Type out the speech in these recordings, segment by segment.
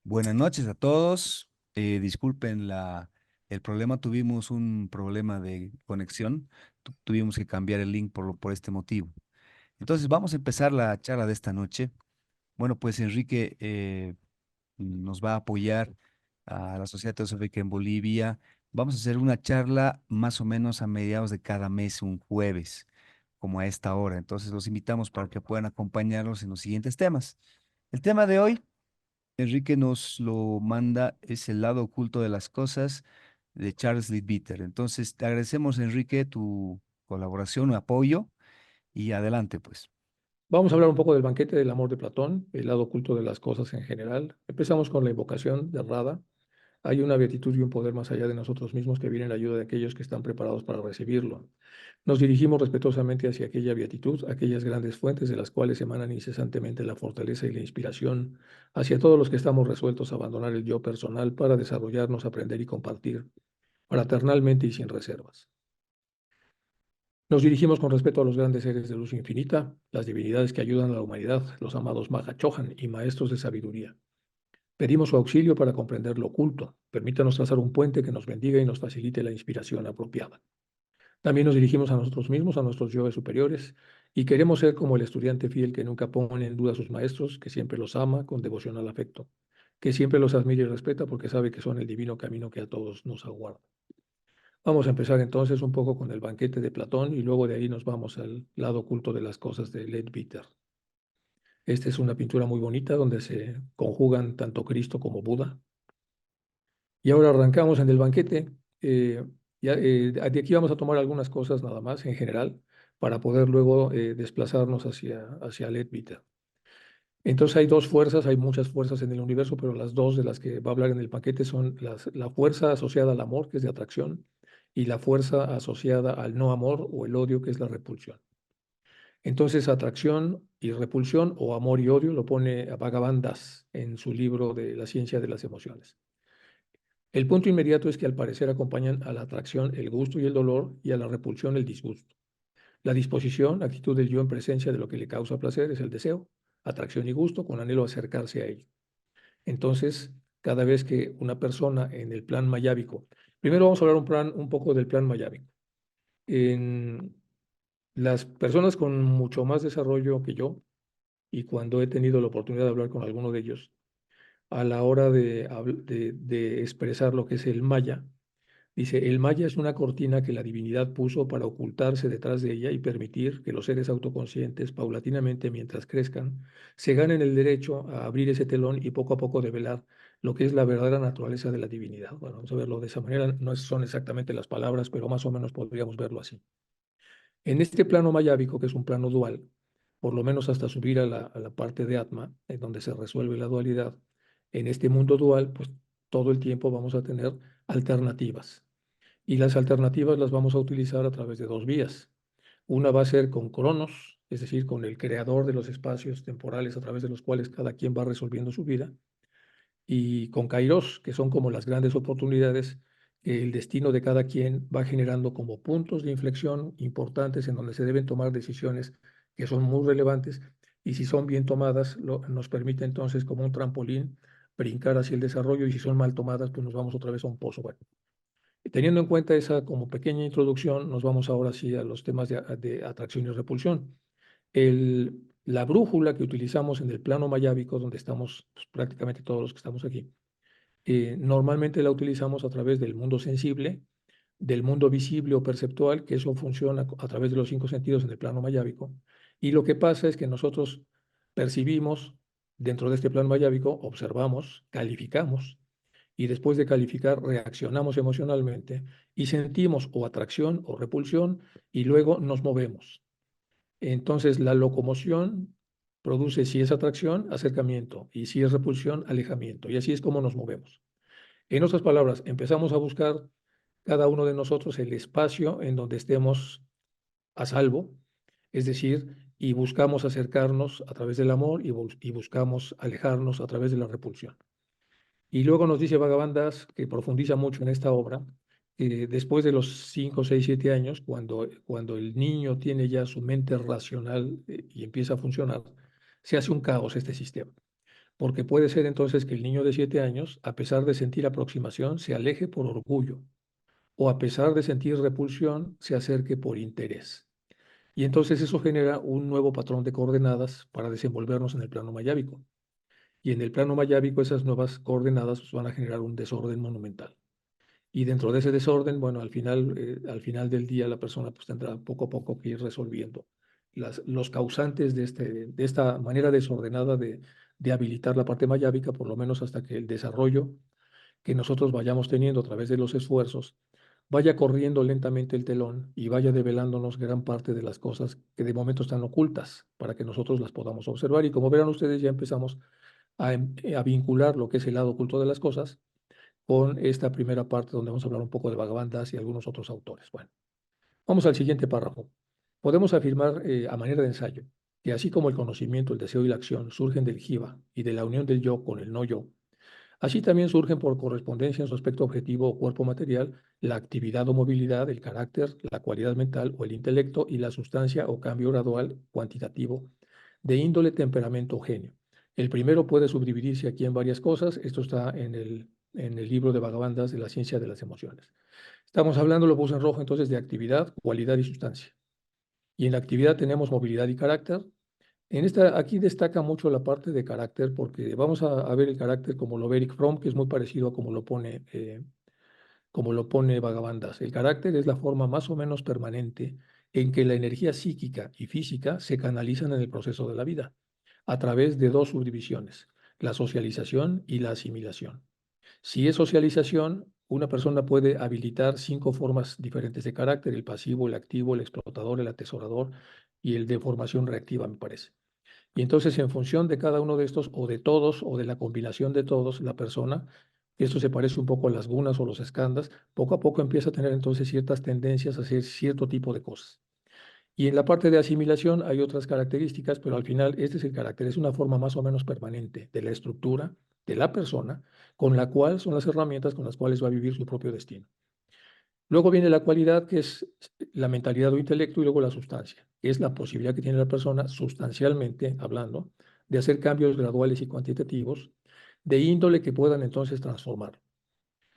Buenas noches a todos. Disculpen el problema, tuvimos un problema de conexión, tuvimos que cambiar el link por este motivo. Entonces vamos a empezar la charla de esta noche. Bueno, pues Enrique nos va a apoyar a la Sociedad Teosófica en Bolivia. Vamos a hacer una charla más o menos a mediados de cada mes, un jueves, como a esta hora. Entonces los invitamos para que puedan acompañarnos en los siguientes temas. El tema de hoy Enrique nos lo manda, es El lado oculto de las cosas de Charles Leadbeater. Entonces, te agradecemos, Enrique, tu colaboración, apoyo y adelante, pues. Vamos a hablar un poco del banquete del amor de Platón, el lado oculto de las cosas en general. Empezamos con la invocación de Rada. Hay una beatitud y un poder más allá de nosotros mismos que viene en ayuda de aquellos que están preparados para recibirlo. Nos dirigimos respetuosamente hacia aquella beatitud, aquellas grandes fuentes de las cuales emanan incesantemente la fortaleza y la inspiración, hacia todos los que estamos resueltos a abandonar el yo personal para desarrollarnos, aprender y compartir, fraternalmente y sin reservas. Nos dirigimos con respeto a los grandes seres de luz infinita, las divinidades que ayudan a la humanidad, los amados Mahachohan y maestros de sabiduría. Pedimos su auxilio para comprender lo oculto. Permítanos trazar un puente que nos bendiga y nos facilite la inspiración apropiada. También nos dirigimos a nosotros mismos, a nuestros yoes superiores, y queremos ser como el estudiante fiel que nunca pone en duda a sus maestros, que siempre los ama con devocional afecto, que siempre los admira y respeta porque sabe que son el divino camino que a todos nos aguarda. Vamos a empezar entonces un poco con el banquete de Platón y luego de ahí nos vamos al lado oculto de las cosas de Leadbeater. Esta es una pintura muy bonita donde se conjugan tanto Cristo como Buda. Y ahora arrancamos en el banquete. De aquí vamos a tomar algunas cosas nada más en general para poder luego desplazarnos hacia Leadbeater. Entonces hay dos fuerzas, hay muchas fuerzas en el universo, pero las dos de las que va a hablar en el paquete son la fuerza asociada al amor, que es de atracción, y la fuerza asociada al no amor o el odio, que es la repulsión. Entonces, atracción y repulsión o amor y odio lo pone a Bhagavan Das en su libro de La ciencia de las emociones. El punto inmediato es que al parecer acompañan a la atracción el gusto y el dolor y a la repulsión el disgusto. La disposición, actitud del yo en presencia de lo que le causa placer es el deseo, atracción y gusto con anhelo a acercarse a ello. Entonces, cada vez que una persona en el plan mayábico, primero vamos a hablar un poco del plan mayábico. En las personas con mucho más desarrollo que yo, y cuando he tenido la oportunidad de hablar con alguno de ellos, a la hora de expresar lo que es el maya, dice, el maya es una cortina que la divinidad puso para ocultarse detrás de ella y permitir que los seres autoconscientes, paulatinamente mientras crezcan, se ganen el derecho a abrir ese telón y poco a poco develar lo que es la verdadera naturaleza de la divinidad. Bueno, vamos a verlo de esa manera, no son exactamente las palabras, pero más o menos podríamos verlo así. En este plano mayábico, que es un plano dual, por lo menos hasta subir a la parte de Atma, en donde se resuelve la dualidad, en este mundo dual, pues todo el tiempo vamos a tener alternativas. Y las alternativas las vamos a utilizar a través de dos vías. Una va a ser con Cronos, es decir, con el creador de los espacios temporales a través de los cuales cada quien va resolviendo su vida, y con Kairos, que son como las grandes oportunidades que el destino de cada quien va generando como puntos de inflexión importantes en donde se deben tomar decisiones que son muy relevantes y si son bien tomadas nos permite entonces como un trampolín brincar hacia el desarrollo y si son mal tomadas pues nos vamos otra vez a un pozo. Bueno, teniendo en cuenta esa como pequeña introducción, nos vamos ahora sí a los temas de atracción y repulsión. La brújula que utilizamos en el plano mayábico, donde estamos pues, prácticamente todos los que estamos aquí, normalmente la utilizamos a través del mundo sensible, del mundo visible o perceptual, que eso funciona a través de los cinco sentidos en el plano mayábico. Y lo que pasa es que nosotros percibimos dentro de este plano mayábico, observamos, calificamos y después de calificar reaccionamos emocionalmente y sentimos o atracción o repulsión y luego nos movemos. Entonces la locomoción produce, si es atracción, acercamiento y si es repulsión, alejamiento y así es como nos movemos. En otras palabras, empezamos a buscar cada uno de nosotros el espacio en donde estemos a salvo, es decir, y buscamos acercarnos a través del amor y buscamos alejarnos a través de la repulsión. Y luego nos dice Bhagavan Das, que profundiza mucho en esta obra, que después de los 5, 6, 7 años, cuando el niño tiene ya su mente racional y empieza a funcionar, se hace un caos este sistema. porque puede ser entonces que el niño de 7 años, a pesar de sentir aproximación, se aleje por orgullo, o a pesar de sentir repulsión, se acerque por interés. Y entonces eso genera un nuevo patrón de coordenadas para desenvolvernos en el plano mayábico. Y en el plano mayábico esas nuevas coordenadas pues, van a generar un desorden monumental. Y dentro de ese desorden, bueno, al final del día la persona pues tendrá poco a poco que ir resolviendo los causantes de esta manera desordenada de habilitar la parte mayábica, por lo menos hasta que el desarrollo que nosotros vayamos teniendo a través de los esfuerzos vaya corriendo lentamente el telón y vaya develándonos gran parte de las cosas que de momento están ocultas para que nosotros las podamos observar. Y como verán ustedes, ya empezamos a vincular lo que es el lado oculto de las cosas con esta primera parte donde vamos a hablar un poco de Bhagavandas y algunos otros autores. Bueno, vamos al siguiente párrafo. Podemos afirmar a manera de ensayo que así como el conocimiento, el deseo y la acción surgen del jiva y de la unión del yo con el no yo, así también surgen por correspondencia en su aspecto objetivo o cuerpo material la actividad o movilidad, el carácter, la cualidad mental o el intelecto y la sustancia o cambio gradual cuantitativo de índole, temperamento o genio. El primero puede subdividirse aquí en varias cosas. Esto está en el libro de Bhagavandas de la ciencia de las emociones. Estamos hablando, lo puse en rojo entonces, de actividad, cualidad y sustancia. Y en la actividad tenemos movilidad y carácter. Aquí destaca mucho la parte de carácter porque vamos a ver el carácter como lo ve Eric Fromm, que es muy parecido a como lo pone Bhagavandas. El carácter es la forma más o menos permanente en que la energía psíquica y física se canalizan en el proceso de la vida, a través de dos subdivisiones, la socialización y la asimilación. Si es socialización, una persona puede habilitar 5 formas diferentes de carácter: el pasivo, el activo, el explotador, el atesorador y el de formación reactiva, me parece. Y entonces, en función de cada uno de estos, o de todos, o de la combinación de todos, la persona, esto se parece un poco a las gunas o los escandas, poco a poco empieza a tener entonces ciertas tendencias a hacer cierto tipo de cosas. Y en la parte de asimilación hay otras características, pero al final este es el carácter, es una forma más o menos permanente de la estructura de la persona, con la cual son las herramientas con las cuales va a vivir su propio destino. Luego viene la cualidad, que es la mentalidad o intelecto, y luego la sustancia, que es la posibilidad que tiene la persona, sustancialmente hablando, de hacer cambios graduales y cuantitativos de índole que puedan entonces transformar.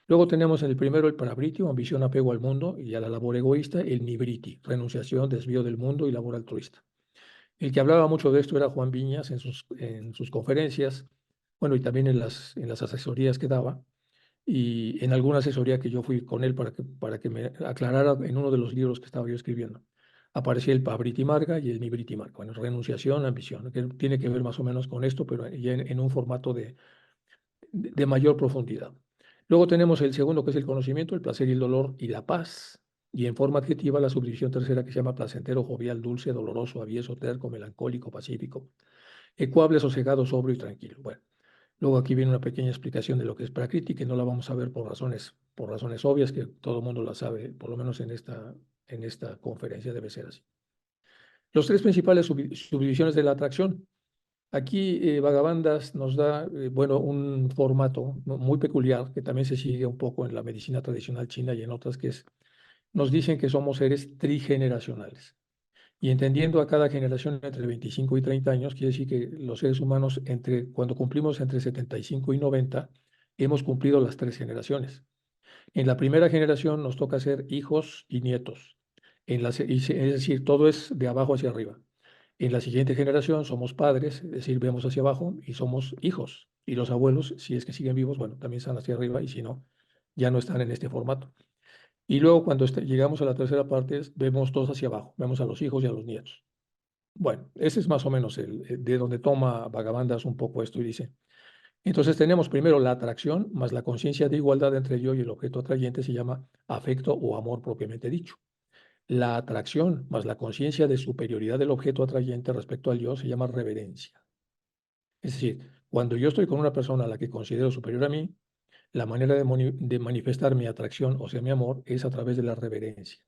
Luego tenemos en el primero el parabriti, ambición, apego al mundo y a la labor egoísta; el nibriti, renunciación, desvío del mundo y labor altruista. El que hablaba mucho de esto era Juan Viñas en sus conferencias, bueno, y también en las asesorías que daba, y en alguna asesoría que yo fui con él para que me aclarara en uno de los libros que estaba yo escribiendo. Aparecía el Pabriti Marga y el Nibriti Marga. Bueno, renunciación, ambición, que tiene que ver más o menos con esto, pero ya en un formato de mayor profundidad. Luego tenemos el segundo, que es el conocimiento, el placer y el dolor y la paz. Y en forma adjetiva, la subdivisión tercera, que se llama placentero, jovial, dulce, doloroso, avieso, terco, melancólico, pacífico, ecuable, sosegado, sobrio y tranquilo. Bueno, luego aquí viene una pequeña explicación de lo que es Prakriti, que no la vamos a ver por razones obvias, que todo el mundo la sabe, por lo menos en esta conferencia debe ser así. Los tres principales subdivisiones de la atracción. Aquí Bhagavandas nos da, bueno, un formato muy peculiar que también se sigue un poco en la medicina tradicional china y en otras, que es, nos dicen que somos seres trigeneracionales. Y entendiendo a cada generación entre 25 y 30 años, quiere decir que los seres humanos, cuando cumplimos entre 75 y 90, hemos cumplido las 3 generaciones. En la primera generación nos toca ser hijos y nietos. Es decir, todo es de abajo hacia arriba. En la siguiente generación somos padres, es decir, vemos hacia abajo y somos hijos. Y los abuelos, si es que siguen vivos, bueno, también están hacia arriba, y si no, ya no están en este formato. Y luego cuando llegamos a la tercera parte, vemos todos hacia abajo, vemos a los hijos y a los nietos. Bueno, ese es más o menos de donde toma Bhagavandas un poco esto y dice: entonces tenemos primero la atracción más la conciencia de igualdad entre yo y el objeto atrayente, se llama afecto o amor propiamente dicho. La atracción más la conciencia de superioridad del objeto atrayente respecto al yo se llama reverencia. Es decir, cuando yo estoy con una persona a la que considero superior a mí, la manera de manifestar mi atracción, o sea, mi amor, es a través de la reverencia.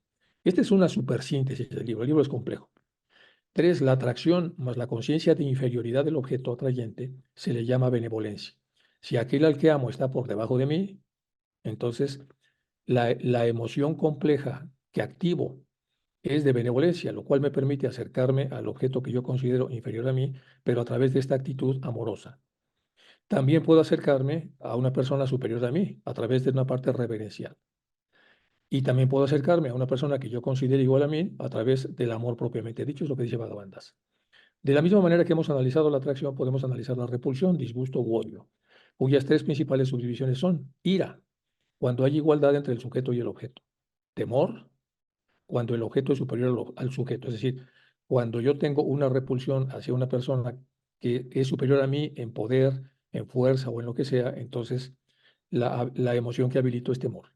Esta es una supersíntesis del libro. El libro es complejo. 3, la atracción más la conciencia de inferioridad del objeto atrayente se le llama benevolencia. Si aquel al que amo está por debajo de mí, entonces la emoción compleja que activo es de benevolencia, lo cual me permite acercarme al objeto que yo considero inferior a mí, pero a través de esta actitud amorosa. También puedo acercarme a una persona superior a mí a través de una parte reverencial. Y también puedo acercarme a una persona que yo considere igual a mí a través del amor propiamente dicho, es lo que dice Bhagavandas. De la misma manera que hemos analizado la atracción, podemos analizar la repulsión, disgusto u odio, cuyas tres principales subdivisiones son ira, cuando hay igualdad entre el sujeto y el objeto; temor, cuando el objeto es superior al sujeto, es decir, cuando yo tengo una repulsión hacia una persona que es superior a mí en poder, en fuerza o en lo que sea, entonces la emoción que habilito es temor.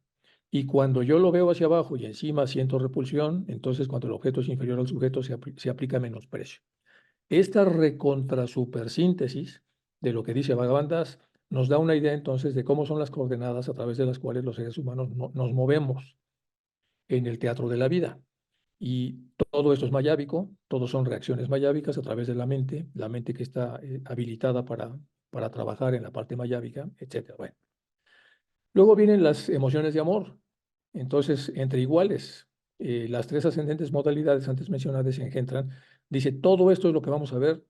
Y cuando yo lo veo hacia abajo y encima siento repulsión, entonces cuando el objeto es inferior al sujeto se aplica menosprecio. Esta recontra supersíntesis de lo que dice Bhagavandas nos da una idea entonces de cómo son las coordenadas a través de las cuales los seres humanos nos movemos en el teatro de la vida. Y todo esto es mayábico, todos son reacciones mayábicas a través de la mente que está habilitada para trabajar en la parte mayábica, etc. Bueno. Luego vienen las emociones de amor. Entonces, entre iguales, las tres ascendentes modalidades antes mencionadas se engendran. Dice, todo esto es lo que vamos a ver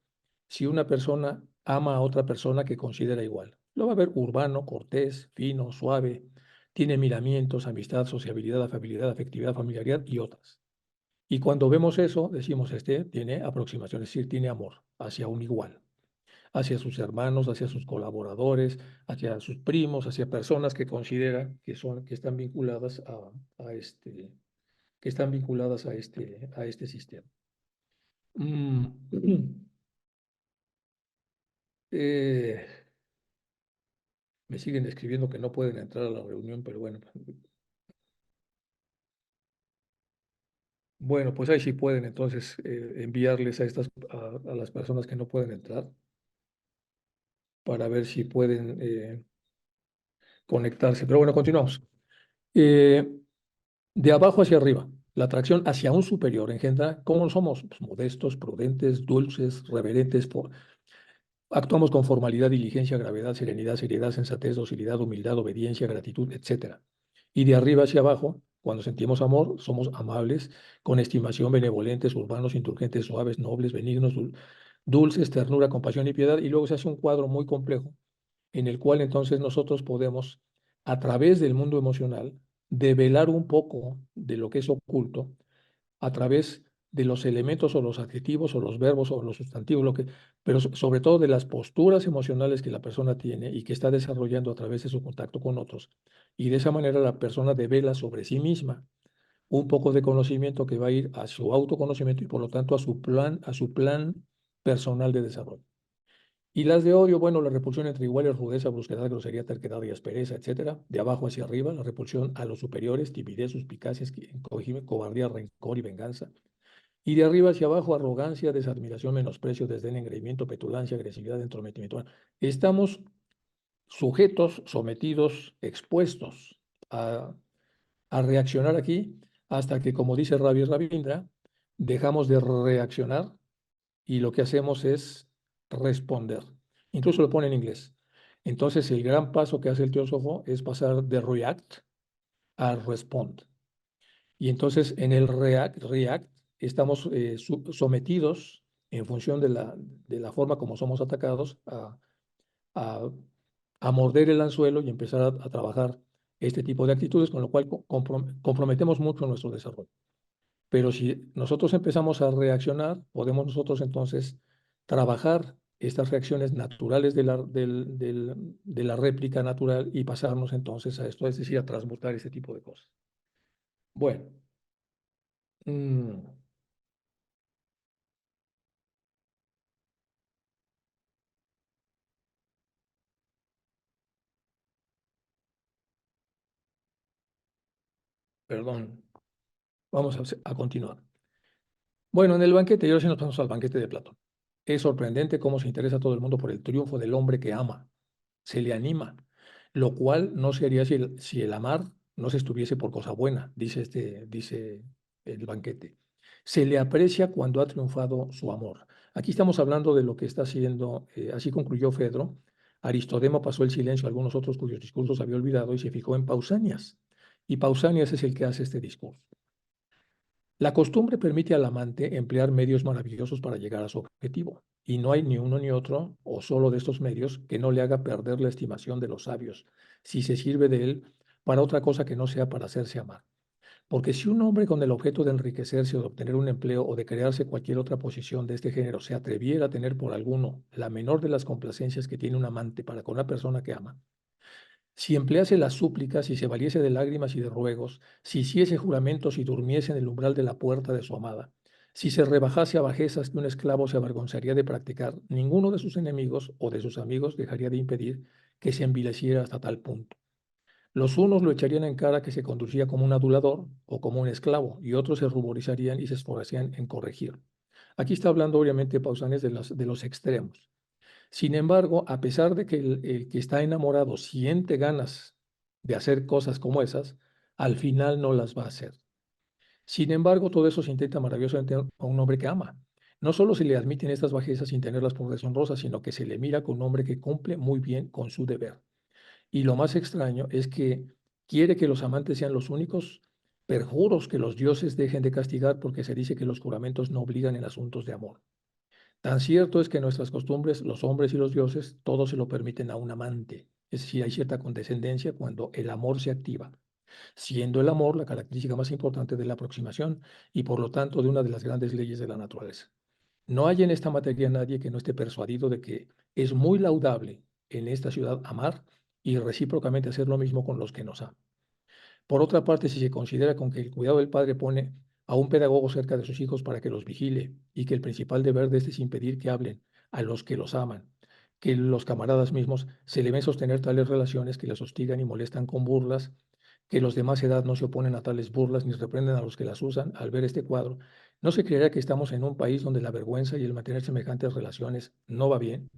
si una persona ama a otra persona que considera igual. Lo va a ver urbano, cortés, fino, suave, tiene miramientos, amistad, sociabilidad, afabilidad, afectividad, familiaridad y otras. Y cuando vemos eso, decimos, este tiene aproximación, es decir, tiene amor hacia un igual, hacia sus hermanos, hacia sus colaboradores, hacia sus primos, hacia personas que considera que están vinculadas a este, a este sistema. Mm, eh, Me siguen escribiendo que no pueden entrar a la reunión, pero bueno. Bueno, pues ahí sí pueden entonces enviarles a las personas que no pueden entrar para ver si pueden conectarse. Pero bueno, continuamos. Eh, de abajo hacia arriba, la atracción hacia un superior engendra cómo somos: pues, modestos, prudentes, dulces, reverentes, actuamos con formalidad, diligencia, gravedad, serenidad, seriedad, sensatez, docilidad, humildad, obediencia, gratitud, etc. Y de arriba hacia abajo, cuando sentimos amor, somos amables, con estimación, benevolentes, urbanos, indulgentes, suaves, nobles, benignos, dulces, ternura, compasión y piedad. Y luego se hace un cuadro muy complejo en el cual entonces nosotros podemos, a través del mundo emocional, develar un poco de lo que es oculto a través de los elementos o los adjetivos o los verbos o los sustantivos, pero sobre todo de las posturas emocionales que la persona tiene y que está desarrollando a través de su contacto con otros. Y de esa manera la persona devela sobre sí misma un poco de conocimiento que va a ir a su autoconocimiento y por lo tanto a su plan personal de desarrollo. Y las de odio, bueno, la repulsión entre iguales, rudeza, brusquedad, grosería, terquedad y aspereza, etcétera. De abajo hacia arriba, la repulsión a los superiores, timidez, suspicacia, cobardía, rencor y venganza. Y de arriba hacia abajo, arrogancia, desadmiración, menosprecio, desdén, engreimiento, petulancia, agresividad, entrometimiento. Bueno, estamos sujetos, sometidos, expuestos a, a reaccionar aquí hasta que, como dice Ravi Ravindra, dejamos de reaccionar y lo que hacemos es responder. Incluso lo pone en inglés. Entonces, el gran paso que hace el teósofo es pasar de react a respond. Y entonces, en el react estamos sometidos en función de la forma como somos atacados a, a morder el anzuelo y empezar a trabajar este tipo de actitudes, con lo cual comprometemos mucho nuestro desarrollo. Pero si nosotros empezamos a reaccionar, podemos nosotros entonces trabajar estas reacciones naturales de la réplica natural y pasarnos entonces a esto, es decir, a transmutar ese tipo de cosas. Bueno, mm, perdón, vamos a continuar. Bueno, en el banquete, y ahora sí nos pasamos al banquete de Platón. Es sorprendente cómo se interesa todo el mundo por el triunfo del hombre que ama. Se le anima, lo cual no sería si el amar no se estuviese por cosa buena, dice el banquete. Se le aprecia cuando ha triunfado su amor. Aquí estamos hablando de lo que está haciendo, así concluyó Fedro. Aristodemo pasó el silencio a algunos otros cuyos discursos había olvidado y se fijó en Pausanias. Y Pausanias es el que hace este discurso. La costumbre permite al amante emplear medios maravillosos para llegar a su objetivo, y no hay ni uno ni otro, o solo de estos medios, que no le haga perder la estimación de los sabios, si se sirve de él para otra cosa que no sea para hacerse amar. Porque si un hombre con el objeto de enriquecerse o de obtener un empleo o de crearse cualquier otra posición de este género se atreviera a tener por alguno la menor de las complacencias que tiene un amante para con la persona que ama, si emplease las súplicas, si se valiese de lágrimas y de ruegos, si hiciese juramentos y durmiese en el umbral de la puerta de su amada, si se rebajase a bajezas que un esclavo se avergonzaría de practicar, ninguno de sus enemigos o de sus amigos dejaría de impedir que se envileciera hasta tal punto. Los unos lo echarían en cara que se conducía como un adulador o como un esclavo, y otros se ruborizarían y se esforzarían en corregir. Aquí está hablando obviamente Pausanias de los extremos. Sin embargo, a pesar de que el que está enamorado siente ganas de hacer cosas como esas, al final no las va a hacer. Sin embargo, todo eso se intenta maravillosamente a un hombre que ama. No solo se le admiten estas bajezas sin tenerlas por deshonrosas, sino que se le mira con un hombre que cumple muy bien con su deber. Y lo más extraño es que quiere que los amantes sean los únicos perjuros que los dioses dejen de castigar, porque se dice que los juramentos no obligan en asuntos de amor. Tan cierto es que nuestras costumbres, los hombres y los dioses, todos se lo permiten a un amante. Es decir, hay cierta condescendencia cuando el amor se activa, siendo el amor la característica más importante de la aproximación y por lo tanto de una de las grandes leyes de la naturaleza. No hay en esta materia nadie que no esté persuadido de que es muy laudable en esta ciudad amar y recíprocamente hacer lo mismo con los que nos aman. Por otra parte, si se considera con que el cuidado del padre pone a un pedagogo cerca de sus hijos para que los vigile y que el principal deber de este es impedir que hablen a los que los aman, que los camaradas mismos se le ven sostener tales relaciones que les hostigan y molestan con burlas, que los de más edad no se oponen a tales burlas ni reprenden a los que las usan, al ver este cuadro, no se creerá que estamos en un país donde la vergüenza y el mantener semejantes relaciones no va bien.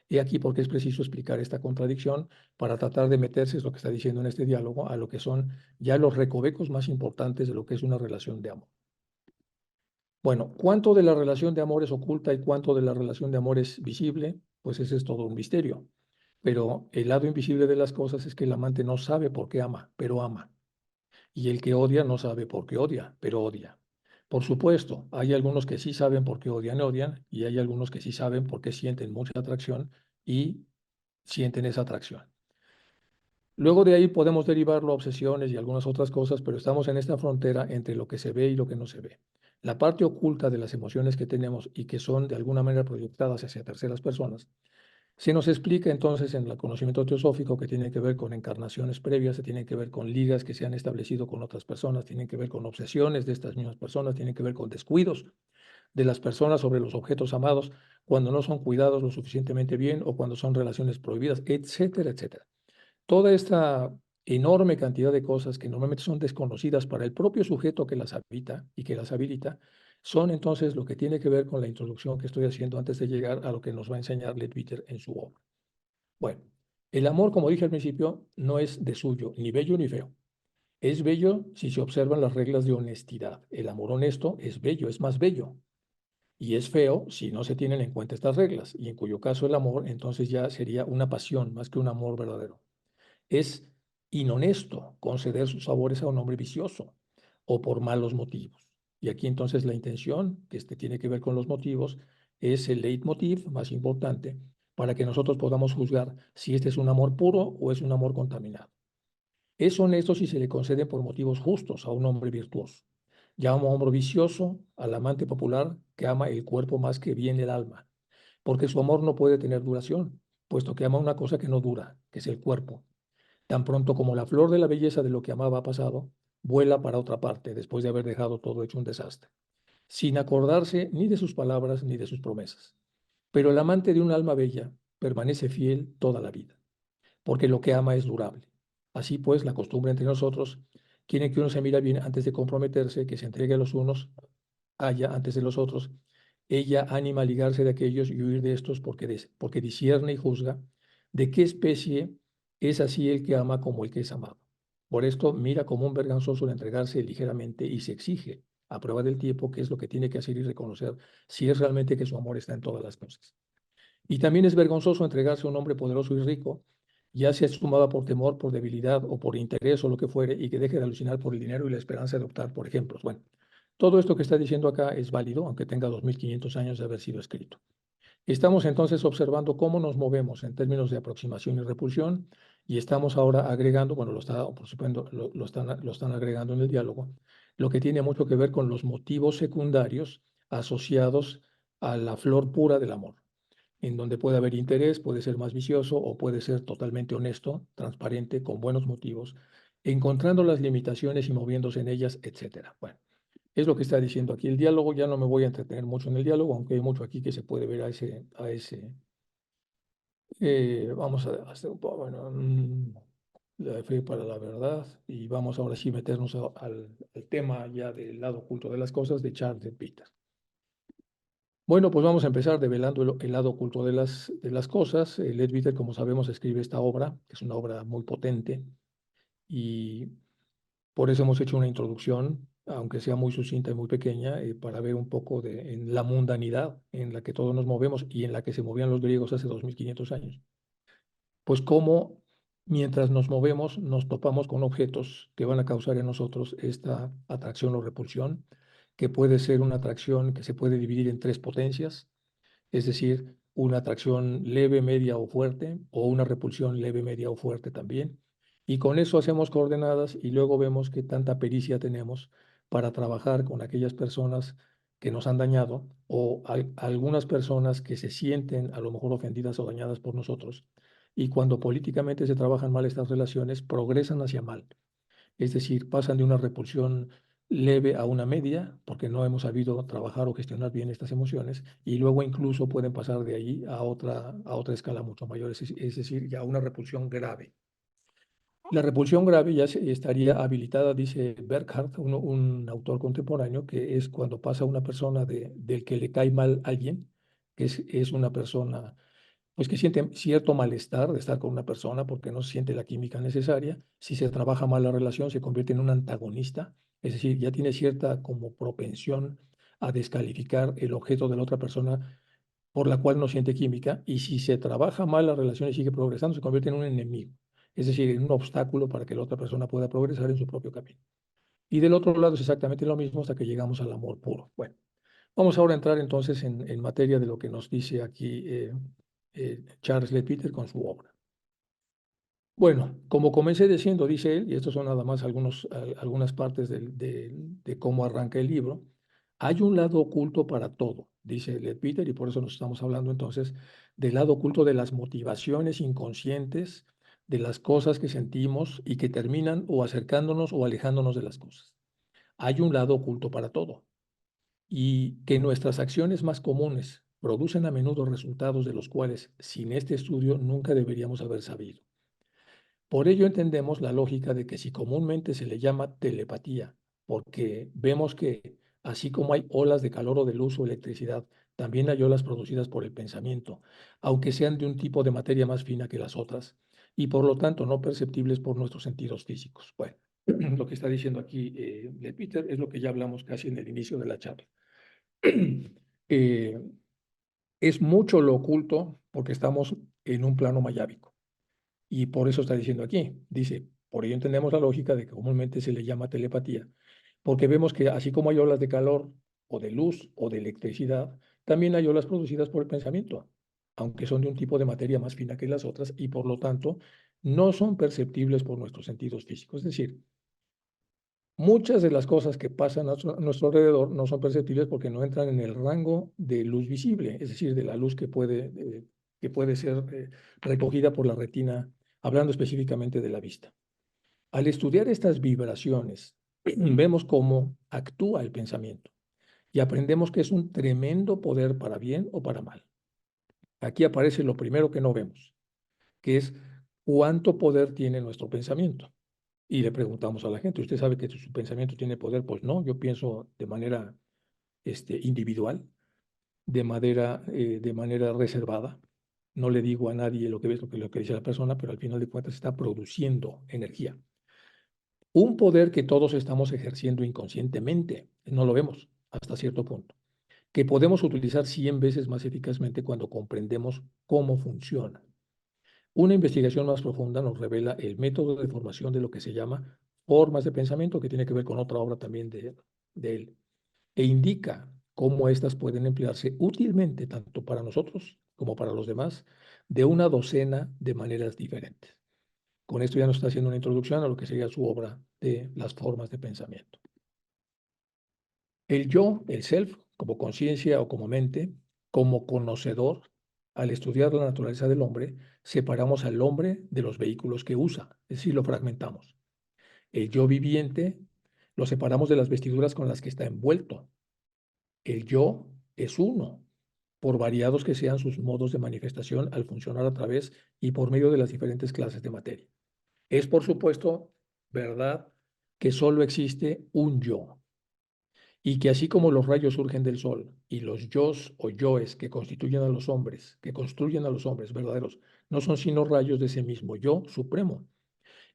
Y aquí porque es preciso explicar esta contradicción para tratar de meterse, es lo que está diciendo en este diálogo, a lo que son ya los recovecos más importantes de lo que es una relación de amor. Bueno, ¿cuánto de la relación de amor es oculta y cuánto de la relación de amor es visible? Pues ese es todo un misterio. Pero el lado invisible de las cosas es que el amante no sabe por qué ama, pero ama. Y el que odia no sabe por qué odia, pero odia. Por supuesto, hay algunos que sí saben por qué odian, odian, y hay algunos que sí saben por qué sienten mucha atracción y sienten esa atracción. Luego de ahí podemos derivarlo a obsesiones y algunas otras cosas, pero estamos en esta frontera entre lo que se ve y lo que no se ve. La parte oculta de las emociones que tenemos y que son de alguna manera proyectadas hacia terceras personas, se nos explica entonces en el conocimiento teosófico que tiene que ver con encarnaciones previas, se tiene que ver con ligas que se han establecido con otras personas, tienen que ver con obsesiones de estas mismas personas, tienen que ver con descuidos de las personas sobre los objetos amados cuando no son cuidados lo suficientemente bien o cuando son relaciones prohibidas, etcétera, etcétera. Toda esta enorme cantidad de cosas que normalmente son desconocidas para el propio sujeto que las habita y que las habilita, son entonces lo que tiene que ver con la introducción que estoy haciendo antes de llegar a lo que nos va a enseñar Leadbeater en su obra. Bueno, el amor, como dije al principio, no es de suyo, ni bello ni feo. Es bello si se observan las reglas de honestidad. El amor honesto es bello, es más bello. Y es feo si no se tienen en cuenta estas reglas, y en cuyo caso el amor entonces ya sería una pasión más que un amor verdadero. Es inhonesto conceder sus favores a un hombre vicioso o por malos motivos. Y aquí entonces la intención, que tiene que ver con los motivos, es el leitmotiv más importante para que nosotros podamos juzgar si este es un amor puro o es un amor contaminado. Es honesto si se le conceden por motivos justos a un hombre virtuoso. Llama a un hombre vicioso al amante popular que ama el cuerpo más que bien el alma, porque su amor no puede tener duración, puesto que ama una cosa que no dura, que es el cuerpo. Tan pronto como la flor de la belleza de lo que amaba ha pasado, vuela para otra parte después de haber dejado todo hecho un desastre, sin acordarse ni de sus palabras ni de sus promesas. Pero el amante de un alma bella permanece fiel toda la vida, porque lo que ama es durable. Así pues, la costumbre entre nosotros quiere que uno se mira bien antes de comprometerse, que se entregue a los unos, haya antes de los otros. Ella anima a ligarse de aquellos y huir de estos porque discierne y juzga de qué especie es así el que ama como el que es amado. Por esto mira como un vergonzoso el entregarse ligeramente y se exige, a prueba del tiempo, qué es lo que tiene que hacer y reconocer si es realmente que su amor está en todas las cosas. Y también es vergonzoso entregarse a un hombre poderoso y rico, ya sea sumada por temor, por debilidad o por interés o lo que fuere, y que deje de alucinar por el dinero y la esperanza de optar por ejemplos. Bueno, todo esto que está diciendo acá es válido, aunque tenga 2500 años de haber sido escrito. Estamos entonces observando cómo nos movemos en términos de aproximación y repulsión y estamos ahora agregando, bueno, por supuesto, lo están agregando en el diálogo, lo que tiene mucho que ver con los motivos secundarios asociados a la flor pura del amor, en donde puede haber interés, puede ser más vicioso o puede ser totalmente honesto, transparente, con buenos motivos, encontrando las limitaciones y moviéndose en ellas, etcétera. Bueno, es lo que está diciendo aquí el diálogo. Ya no me voy a entretener mucho en el diálogo, aunque hay mucho aquí que se puede ver vamos a hacer un poco, bueno, la fe para la verdad, y vamos ahora sí meternos al tema ya del lado oculto de las cosas de Charles de Peter. Bueno, pues vamos a empezar develando el lado oculto de las cosas. Leadbeater, como sabemos, escribe esta obra, que es una obra muy potente, y por eso hemos hecho una introducción, aunque sea muy sucinta y muy pequeña, para ver un poco en la mundanidad en la que todos nos movemos y en la que se movían los griegos hace 2500 años. Pues cómo mientras nos movemos nos topamos con objetos que van a causar en nosotros esta atracción o repulsión, que puede ser una atracción que se puede dividir en tres potencias, es decir, una atracción leve, media o fuerte, o una repulsión leve, media o fuerte también. Y con eso hacemos coordenadas y luego vemos qué tanta pericia tenemos para trabajar con aquellas personas que nos han dañado o algunas personas que se sienten a lo mejor ofendidas o dañadas por nosotros. Y cuando políticamente se trabajan mal estas relaciones, progresan hacia mal. Es decir, pasan de una repulsión leve a una media, porque no hemos sabido trabajar o gestionar bien estas emociones, y luego incluso pueden pasar de ahí a otra escala mucho mayor, es decir, ya una repulsión grave. La repulsión grave ya estaría habilitada, dice Berghardt, un autor contemporáneo, que es cuando pasa una persona del que le cae mal a alguien, que es una persona pues que siente cierto malestar de estar con una persona porque no se siente la química necesaria. Si se trabaja mal la relación, se convierte en un antagonista, es decir, ya tiene cierta como propensión a descalificar el objeto de la otra persona por la cual no siente química. Y si se trabaja mal la relación y sigue progresando, se convierte en un enemigo, es decir, en un obstáculo para que la otra persona pueda progresar en su propio camino. Y del otro lado es exactamente lo mismo hasta que llegamos al amor puro. Bueno, vamos ahora a entrar entonces en materia de lo que nos dice aquí Charles Leadbeater con su obra. Bueno, como comencé diciendo, dice él, y estos son nada más algunas partes de cómo arranca el libro, hay un lado oculto para todo, dice Leadbeater, y por eso nos estamos hablando entonces del lado oculto de las motivaciones inconscientes, de las cosas que sentimos y que terminan o acercándonos o alejándonos de las cosas. Hay un lado oculto para todo y que nuestras acciones más comunes producen a menudo resultados de los cuales sin este estudio nunca deberíamos haber sabido. Por ello entendemos la lógica de que si comúnmente se le llama telepatía, porque vemos que así como hay olas de calor o de luz o electricidad, también hay olas producidas por el pensamiento, aunque sean de un tipo de materia más fina que las otras, y por lo tanto no perceptibles por nuestros sentidos físicos. Bueno, lo que está diciendo aquí Peter es lo que ya hablamos casi en el inicio de la charla. Eh, es mucho lo oculto porque estamos en un plano mayábico. Y por eso está diciendo aquí, dice, por ello entendemos la lógica de que comúnmente se le llama telepatía, porque vemos que así como hay olas de calor o de luz o de electricidad, también hay olas producidas por el pensamiento, aunque son de un tipo de materia más fina que las otras y por lo tanto no son perceptibles por nuestros sentidos físicos. Es decir, muchas de las cosas que pasan a nuestro alrededor no son perceptibles porque no entran en el rango de luz visible, es decir, de la luz que puede ser recogida por la retina, hablando específicamente de la vista. Al estudiar estas vibraciones, vemos cómo actúa el pensamiento y aprendemos que es un tremendo poder para bien o para mal. Aquí aparece lo primero que no vemos, que es cuánto poder tiene nuestro pensamiento. Y le preguntamos a la gente, ¿usted sabe que su pensamiento tiene poder? Pues no, yo pienso de manera individual, de manera reservada. No le digo a nadie lo que ves, lo que dice la persona, pero al final de cuentas está produciendo energía. Un poder que todos estamos ejerciendo inconscientemente, no lo vemos hasta cierto punto, que podemos utilizar 100 veces más eficazmente cuando comprendemos cómo funciona. Una investigación más profunda nos revela el método de formación de lo que se llama formas de pensamiento, que tiene que ver con otra obra también de él, e indica cómo éstas pueden emplearse útilmente tanto para nosotros como para los demás de una docena de maneras diferentes. Con esto ya nos está haciendo una introducción a lo que sería su obra de las formas de pensamiento. El yo, el self, como conciencia o como mente, como conocedor, al estudiar la naturaleza del hombre, separamos al hombre de los vehículos que usa, es decir, lo fragmentamos. El yo viviente lo separamos de las vestiduras con las que está envuelto. El yo es uno, por variados que sean sus modos de manifestación al funcionar a través y por medio de las diferentes clases de materia. Es, por supuesto, verdad que solo existe un yo y que así como los rayos surgen del sol y los yos o yoes que constituyen a los hombres, que construyen a los hombres verdaderos, no son sino rayos de ese mismo yo supremo.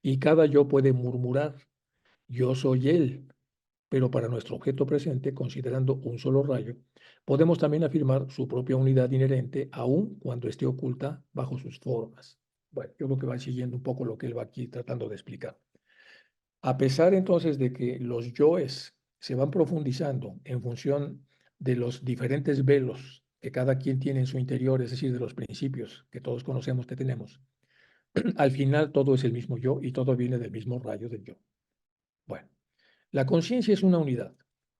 Y cada yo puede murmurar, yo soy él, pero para nuestro objeto presente, considerando un solo rayo, podemos también afirmar su propia unidad inherente, aun cuando esté oculta bajo sus formas. Bueno, yo creo que va siguiendo un poco lo que él va aquí tratando de explicar. A pesar entonces de que los yoes se van profundizando en función de los diferentes velos que cada quien tiene en su interior, es decir, de los principios que todos conocemos que tenemos, al final todo es el mismo yo y todo viene del mismo rayo del yo. Bueno, la conciencia es una unidad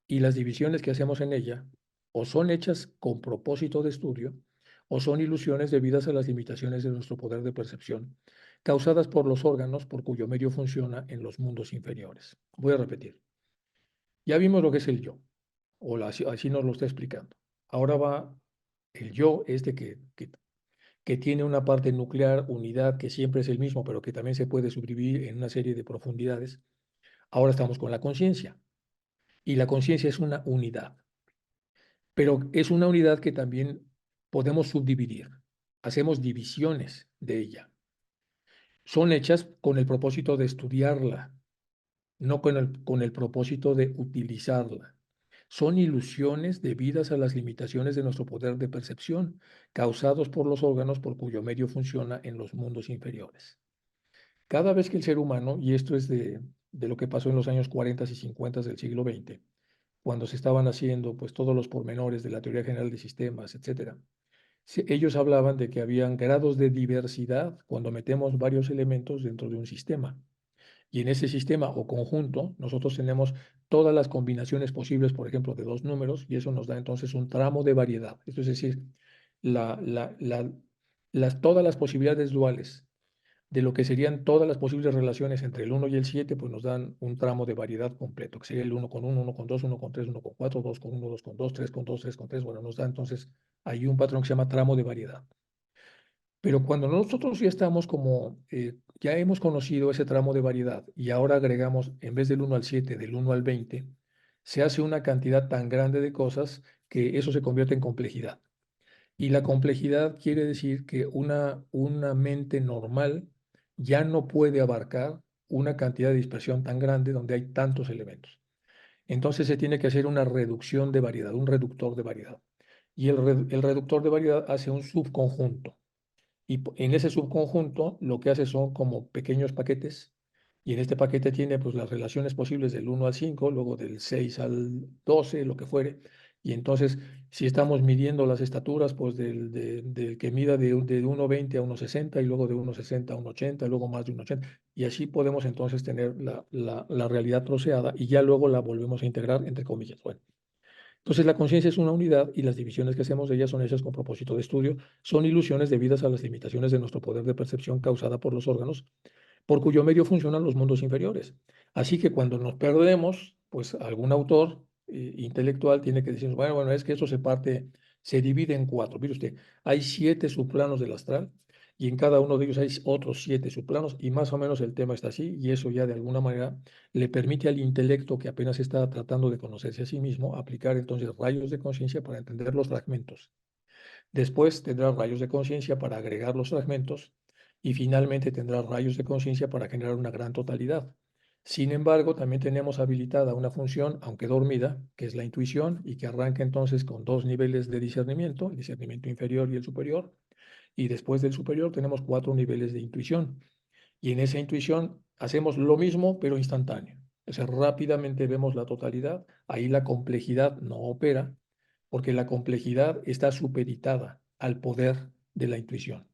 y las divisiones que hacemos en ella o son hechas con propósito de estudio o son ilusiones debidas a las limitaciones de nuestro poder de percepción, causadas por los órganos por cuyo medio funciona en los mundos inferiores. Voy a repetir. Ya vimos lo que es el yo, así nos lo está explicando. Ahora va el yo, que tiene una parte nuclear, unidad, que siempre es el mismo, pero que también se puede subdividir en una serie de profundidades. Ahora estamos con la conciencia. Y la conciencia es una unidad, pero es una unidad que también podemos subdividir. Hacemos divisiones de ella. Son hechas con el propósito de estudiarla, no con el propósito de utilizarla. Son ilusiones debidas a las limitaciones de nuestro poder de percepción, causados por los órganos por cuyo medio funciona en los mundos inferiores. Cada vez que el ser humano, y esto es de lo que pasó en los años 40 y 50 del siglo XX, cuando se estaban haciendo pues todos los pormenores de la teoría general de sistemas, etcétera. Ellos hablaban de que habían grados de diversidad cuando metemos varios elementos dentro de un sistema. Y en ese sistema o conjunto, nosotros tenemos todas las combinaciones posibles, por ejemplo, de dos números, y eso nos da entonces un tramo de variedad. Esto es decir, la, la, la, todas las posibilidades duales de lo que serían todas las posibles relaciones entre el 1 y el 7, pues nos dan un tramo de variedad completo, que sería el 1 con 1, 1 con 2, 1 con 3, 1 con 4, 2 con 1, 2 con 2, 3 con 2, 3 con 3. Bueno, nos da entonces ahí un patrón que se llama tramo de variedad. Pero cuando nosotros ya estamos ya hemos conocido ese tramo de variedad y ahora agregamos, en vez del 1 al 7, del 1 al 20, se hace una cantidad tan grande de cosas que eso se convierte en complejidad. Y la complejidad quiere decir que una mente normal ya no puede abarcar una cantidad de dispersión tan grande donde hay tantos elementos. Entonces se tiene que hacer una reducción de variedad, un reductor de variedad. Y el reductor de variedad hace un subconjunto. Y en ese subconjunto lo que hace son como pequeños paquetes. Y en este paquete tiene pues las relaciones posibles del 1 al 5, luego del 6 al 12, lo que fuere. Y entonces, si estamos midiendo las estaturas, pues del que mida de 1,20 a 1,60 y luego de 1,60 a 1,80 y luego más de 1,80. Y así podemos entonces tener la realidad troceada y ya luego la volvemos a integrar, entre comillas. Bueno, entonces la conciencia es una unidad y las divisiones que hacemos de ella son hechas con propósito de estudio, son ilusiones debidas a las limitaciones de nuestro poder de percepción causada por los órganos por cuyo medio funcionan los mundos inferiores. Así que cuando nos perdemos, pues algún autor intelectual tiene que decir, bueno, es que eso se divide en cuatro. Mire usted, hay 7 subplanos del astral y en cada uno de ellos hay otros 7 subplanos y más o menos el tema está así y eso ya de alguna manera le permite al intelecto que apenas está tratando de conocerse a sí mismo aplicar entonces rayos de conciencia para entender los fragmentos. Después tendrá rayos de conciencia para agregar los fragmentos y finalmente tendrá rayos de conciencia para generar una gran totalidad. Sin embargo, también tenemos habilitada una función, aunque dormida, que es la intuición y que arranca entonces con 2 niveles de discernimiento, el discernimiento inferior y el superior. Y después del superior tenemos 4 niveles de intuición. Y en esa intuición hacemos lo mismo, pero instantáneo. O sea, rápidamente vemos la totalidad, ahí la complejidad no opera porque la complejidad está supeditada al poder de la intuición.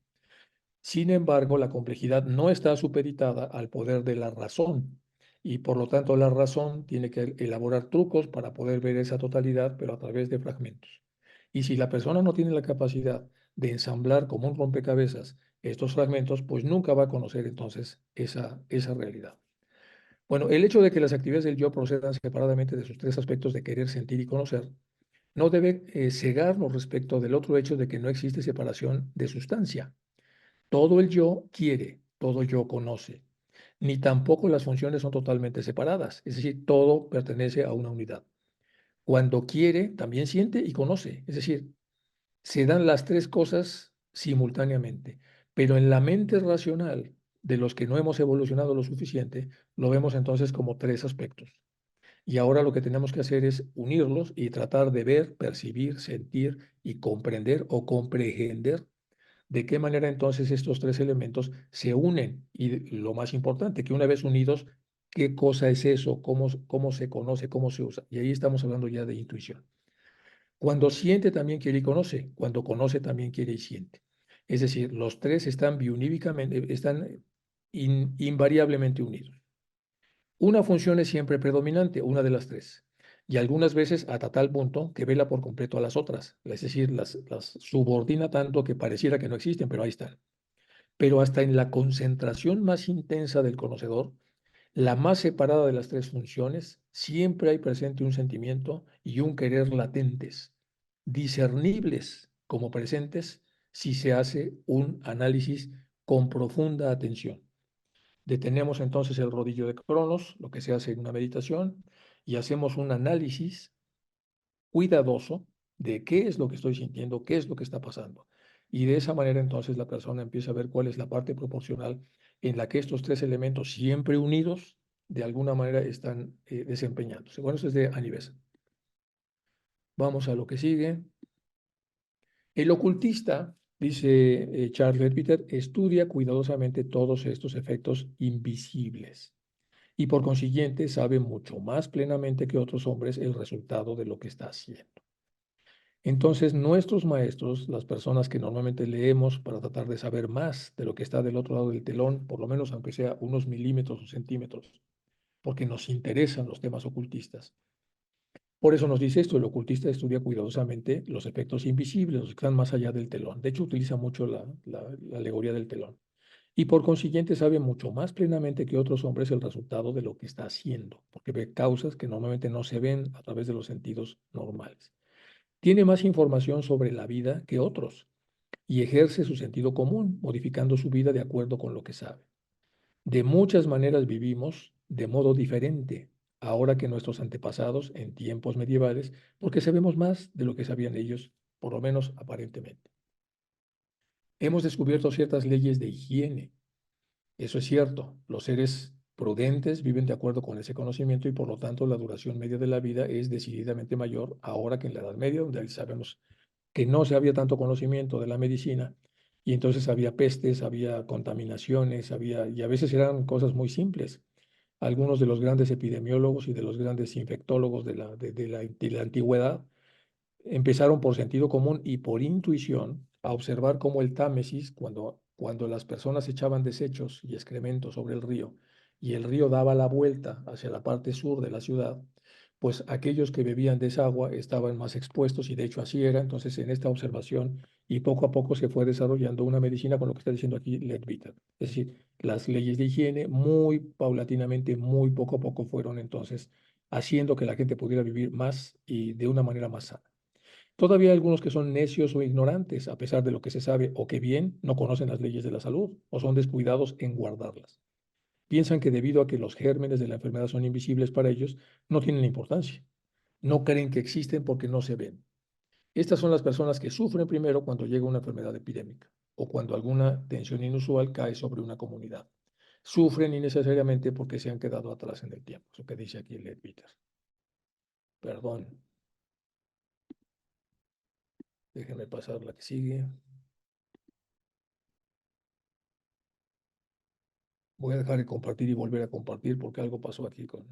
Sin embargo, la complejidad no está supeditada al poder de la razón y por lo tanto la razón tiene que elaborar trucos para poder ver esa totalidad, pero a través de fragmentos. Y si la persona no tiene la capacidad de ensamblar como un rompecabezas estos fragmentos, pues nunca va a conocer entonces esa realidad. Bueno, el hecho de que las actividades del yo procedan separadamente de sus tres aspectos de querer, sentir y conocer no debe cegarnos respecto del otro hecho de que no existe separación de sustancia. Todo el yo quiere, todo yo conoce, ni tampoco las funciones son totalmente separadas, es decir, todo pertenece a una unidad. Cuando quiere, también siente y conoce, es decir, se dan las tres cosas simultáneamente, pero en la mente racional de los que no hemos evolucionado lo suficiente, lo vemos entonces como tres aspectos. Y ahora lo que tenemos que hacer es unirlos y tratar de ver, percibir, sentir y comprender o comprehender de qué manera entonces estos tres elementos se unen. Y lo más importante, que una vez unidos, ¿qué cosa es eso? ¿Cómo se conoce? ¿Cómo se usa? Y ahí estamos hablando ya de intuición. Cuando siente también quiere y conoce. Cuando conoce también quiere y siente. Es decir, los tres están biunívicamente, están invariablemente unidos. Una función es siempre predominante, una de las tres, y algunas veces hasta tal punto que vela por completo a las otras, es decir, las subordina tanto que pareciera que no existen, pero ahí están. Pero hasta en la concentración más intensa del conocedor, la más separada de las tres funciones, siempre hay presente un sentimiento y un querer latentes, discernibles como presentes si se hace un análisis con profunda atención. Detenemos entonces el rodillo de Cronos, lo que se hace en una meditación, y hacemos un análisis cuidadoso de qué es lo que estoy sintiendo, qué es lo que está pasando. Y de esa manera entonces la persona empieza a ver cuál es la parte proporcional en la que estos tres elementos siempre unidos de alguna manera están desempeñándose. Bueno, eso es de Anivesa. Vamos a lo que sigue. El ocultista, dice Charles Leadbeater, estudia cuidadosamente todos estos efectos invisibles y por consiguiente sabe mucho más plenamente que otros hombres el resultado de lo que está haciendo. Entonces, nuestros maestros, las personas que normalmente leemos para tratar de saber más de lo que está del otro lado del telón, por lo menos aunque sea unos milímetros o centímetros, porque nos interesan los temas ocultistas. Por eso nos dice esto, el ocultista estudia cuidadosamente los efectos invisibles, los que están más allá del telón. De hecho, utiliza mucho la alegoría del telón. Y por consiguiente sabe mucho más plenamente que otros hombres el resultado de lo que está haciendo, porque ve causas que normalmente no se ven a través de los sentidos normales. Tiene más información sobre la vida que otros y ejerce su sentido común, modificando su vida de acuerdo con lo que sabe. De muchas maneras vivimos de modo diferente ahora que nuestros antepasados en tiempos medievales, porque sabemos más de lo que sabían ellos, por lo menos aparentemente. Hemos descubierto ciertas leyes de higiene. Eso es cierto, los seres prudentes viven de acuerdo con ese conocimiento y por lo tanto la duración media de la vida es decididamente mayor ahora que en la Edad Media, donde sabemos que no se había tanto conocimiento de la medicina y entonces había pestes, había contaminaciones, y a veces eran cosas muy simples. Algunos de los grandes epidemiólogos y de los grandes infectólogos de la antigüedad empezaron por sentido común y por intuición a observar cómo el Támesis, cuando las personas echaban desechos y excrementos sobre el río y el río daba la vuelta hacia la parte sur de la ciudad, pues aquellos que bebían de esa agua estaban más expuestos y de hecho así era. Entonces, en esta observación y poco a poco se fue desarrollando una medicina con lo que está diciendo aquí Leadbeater. Es decir, las leyes de higiene muy paulatinamente, muy poco a poco fueron entonces haciendo que la gente pudiera vivir más y de una manera más sana. Todavía hay algunos que son necios o ignorantes, a pesar de lo que se sabe, o que bien no conocen las leyes de la salud, o son descuidados en guardarlas. Piensan que debido a que los gérmenes de la enfermedad son invisibles para ellos, no tienen importancia. No creen que existen porque no se ven. Estas son las personas que sufren primero cuando llega una enfermedad epidémica o cuando alguna tensión inusual cae sobre una comunidad. Sufren innecesariamente porque se han quedado atrás en el tiempo, eso que dice aquí Leadbeater. Perdón, déjenme pasar la que sigue. Voy a dejar de compartir y volver a compartir porque algo pasó aquí con...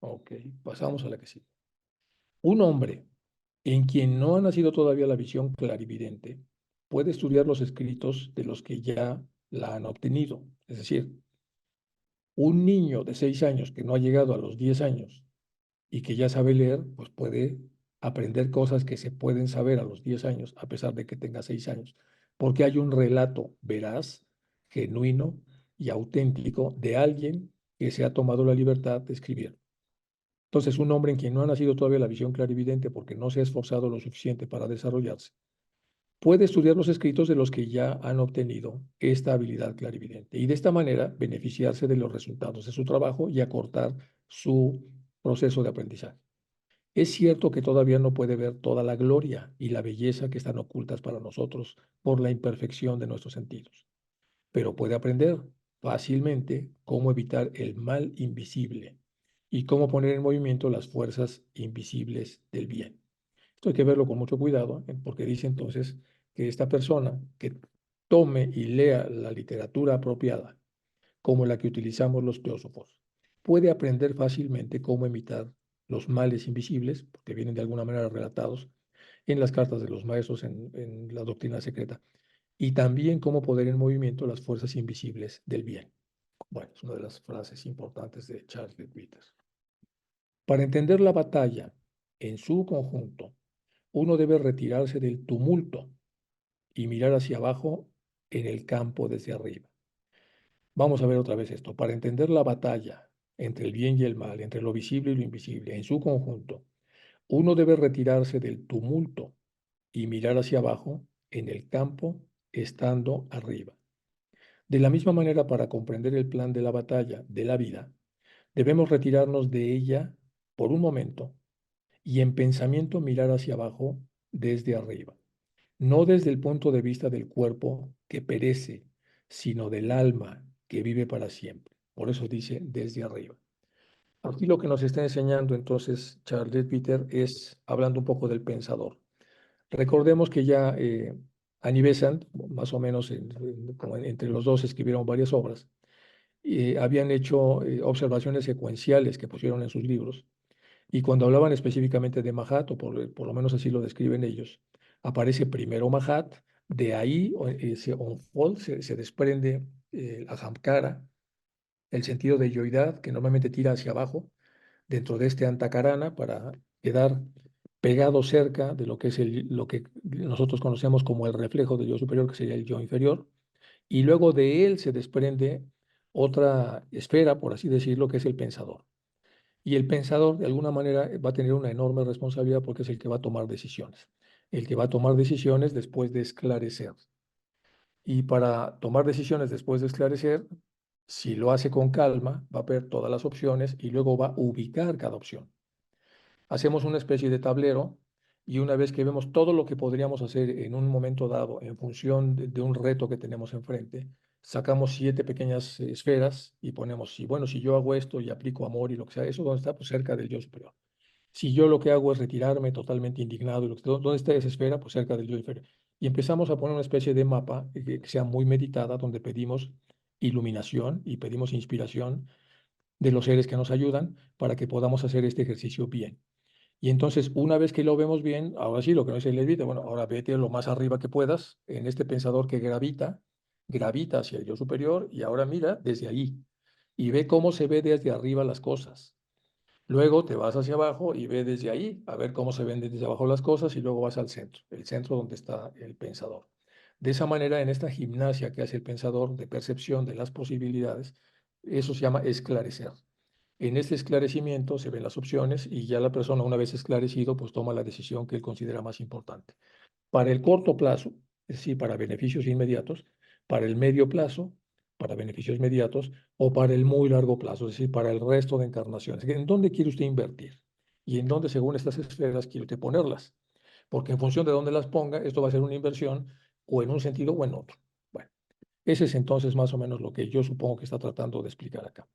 Ok, pasamos a la que sigue. Un hombre en quien no ha nacido todavía la visión clarividente puede estudiar los escritos de los que ya la han obtenido. Es decir, un niño de 6 años que no ha llegado a los 10 años y que ya sabe leer, pues puede aprender cosas que se pueden saber a los 10 años, a pesar de que tenga 6 años, porque hay un relato veraz, genuino y auténtico de alguien que se ha tomado la libertad de escribir. Entonces, un hombre en quien no ha nacido todavía la visión clarividente porque no se ha esforzado lo suficiente para desarrollarse, puede estudiar los escritos de los que ya han obtenido esta habilidad clarividente y de esta manera beneficiarse de los resultados de su trabajo y acortar su proceso de aprendizaje. Es cierto que todavía no puede ver toda la gloria y la belleza que están ocultas para nosotros por la imperfección de nuestros sentidos, pero puede aprender fácilmente cómo evitar el mal invisible y cómo poner en movimiento las fuerzas invisibles del bien. Esto hay que verlo con mucho cuidado, porque dice entonces que esta persona que tome y lea la literatura apropiada, como la que utilizamos los teósofos, puede aprender fácilmente cómo evitar los males invisibles, porque vienen de alguna manera relatados en las cartas de los maestros en la doctrina secreta, y también cómo poner en movimiento las fuerzas invisibles del bien. Bueno, es una de las frases importantes de Charles Leadbeater. Para entender la batalla en su conjunto, uno debe retirarse del tumulto y mirar hacia abajo en el campo desde arriba. Vamos a ver otra vez esto. Para entender la batalla entre el bien y el mal, entre lo visible y lo invisible, en su conjunto, uno debe retirarse del tumulto y mirar hacia abajo en el campo estando arriba. De la misma manera, para comprender el plan de la batalla de la vida, debemos retirarnos de ella por un momento y en pensamiento mirar hacia abajo desde arriba, no desde el punto de vista del cuerpo que perece, sino del alma que vive para siempre. Por eso dice desde arriba. Aquí lo que nos está enseñando entonces Charles Peter es hablando un poco del pensador. Recordemos que ya Annie Besant, más o menos entre los dos escribieron varias obras, y habían hecho observaciones secuenciales que pusieron en sus libros. Y cuando hablaban específicamente de Mahat, o por lo menos así lo describen ellos, aparece primero Mahat, de ahí ese onfol se desprende Ahamkara, el sentido de yoidad que normalmente tira hacia abajo, dentro de este Antakarana para quedar pegado cerca de lo que es lo que nosotros conocemos como el reflejo del yo superior, que sería el yo inferior, y luego de él se desprende otra esfera, por así decirlo, que es el pensador. Y el pensador, de alguna manera, va a tener una enorme responsabilidad porque es el que va a tomar decisiones. El que va a tomar decisiones después de esclarecer. Y para tomar decisiones después de esclarecer, si lo hace con calma, va a ver todas las opciones y luego va a ubicar cada opción. Hacemos una especie de tablero y una vez que vemos todo lo que podríamos hacer en un momento dado en función de un reto que tenemos enfrente, sacamos 7 pequeñas esferas y ponemos, si, bueno, si yo hago esto y aplico amor y lo que sea, eso dónde está, pues cerca del yo superior. Si yo lo que hago es retirarme totalmente indignado, y ¿dónde está esa esfera? Pues cerca del yo inferior. Y empezamos a poner una especie de mapa que sea muy meditada, donde pedimos iluminación y pedimos inspiración de los seres que nos ayudan para que podamos hacer este ejercicio bien. Y entonces, una vez que lo vemos bien, ahora sí, lo que no es el levita, bueno, ahora vete lo más arriba que puedas en este pensador que gravita hacia el yo superior y ahora mira desde ahí y ve cómo se ve desde arriba las cosas. Luego te vas hacia abajo y ve desde ahí a ver cómo se ven desde abajo las cosas y luego vas al centro, el centro donde está el pensador. De esa manera, en esta gimnasia que hace el pensador de percepción de las posibilidades, eso se llama esclarecer. En este esclarecimiento se ven las opciones y ya la persona, una vez esclarecido, pues toma la decisión que él considera más importante. Para el corto plazo, es decir, para beneficios inmediatos, para el medio plazo, para beneficios inmediatos, o para el muy largo plazo, es decir, para el resto de encarnaciones. ¿En dónde quiere usted invertir? Y en dónde, según estas esferas, quiere usted ponerlas. Porque en función de dónde las ponga, esto va a ser una inversión o en un sentido o en otro. Bueno, ese es entonces más o menos lo que yo supongo que está tratando de explicar acá.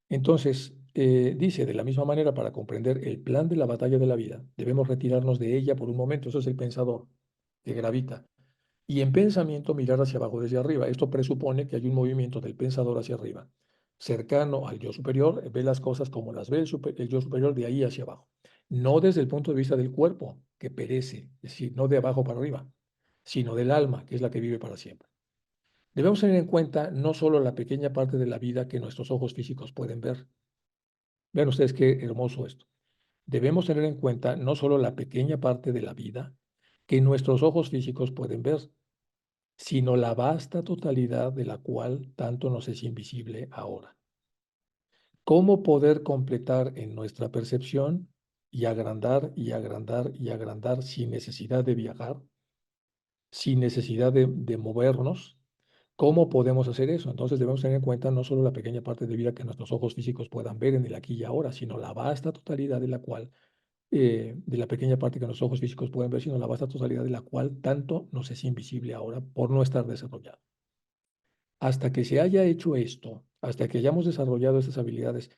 Entonces, dice, de la misma manera, para comprender el plan de la batalla de la vida, debemos retirarnos de ella por un momento. Eso es el pensador que gravita. Y en pensamiento mirar hacia abajo desde arriba. Esto presupone que hay un movimiento del pensador hacia arriba. cercano al yo superior, ve las cosas como las ve el yo superior de ahí hacia abajo. No desde el punto de vista del cuerpo, que perece, es decir, no de abajo para arriba, sino del alma, que es la que vive para siempre. Debemos tener en cuenta no solo la pequeña parte de la vida que nuestros ojos físicos pueden ver. Vean ustedes qué hermoso esto. Debemos tener en cuenta no solo la pequeña parte de la vida que nuestros ojos físicos pueden ver, sino la vasta totalidad de la cual tanto nos es invisible ahora. ¿Cómo poder completar en nuestra percepción y agrandar y agrandar y agrandar sin necesidad de viajar, sin necesidad de movernos? ¿Cómo podemos hacer eso? Entonces debemos tener en cuenta no solo la pequeña parte de vida que nuestros ojos físicos puedan ver en el aquí y ahora, sino la vasta totalidad de la cual, de la pequeña parte que nuestros ojos físicos pueden ver, sino la vasta totalidad de la cual tanto nos es invisible ahora por no estar desarrollado. Hasta que se haya hecho esto, hasta que hayamos desarrollado estas habilidades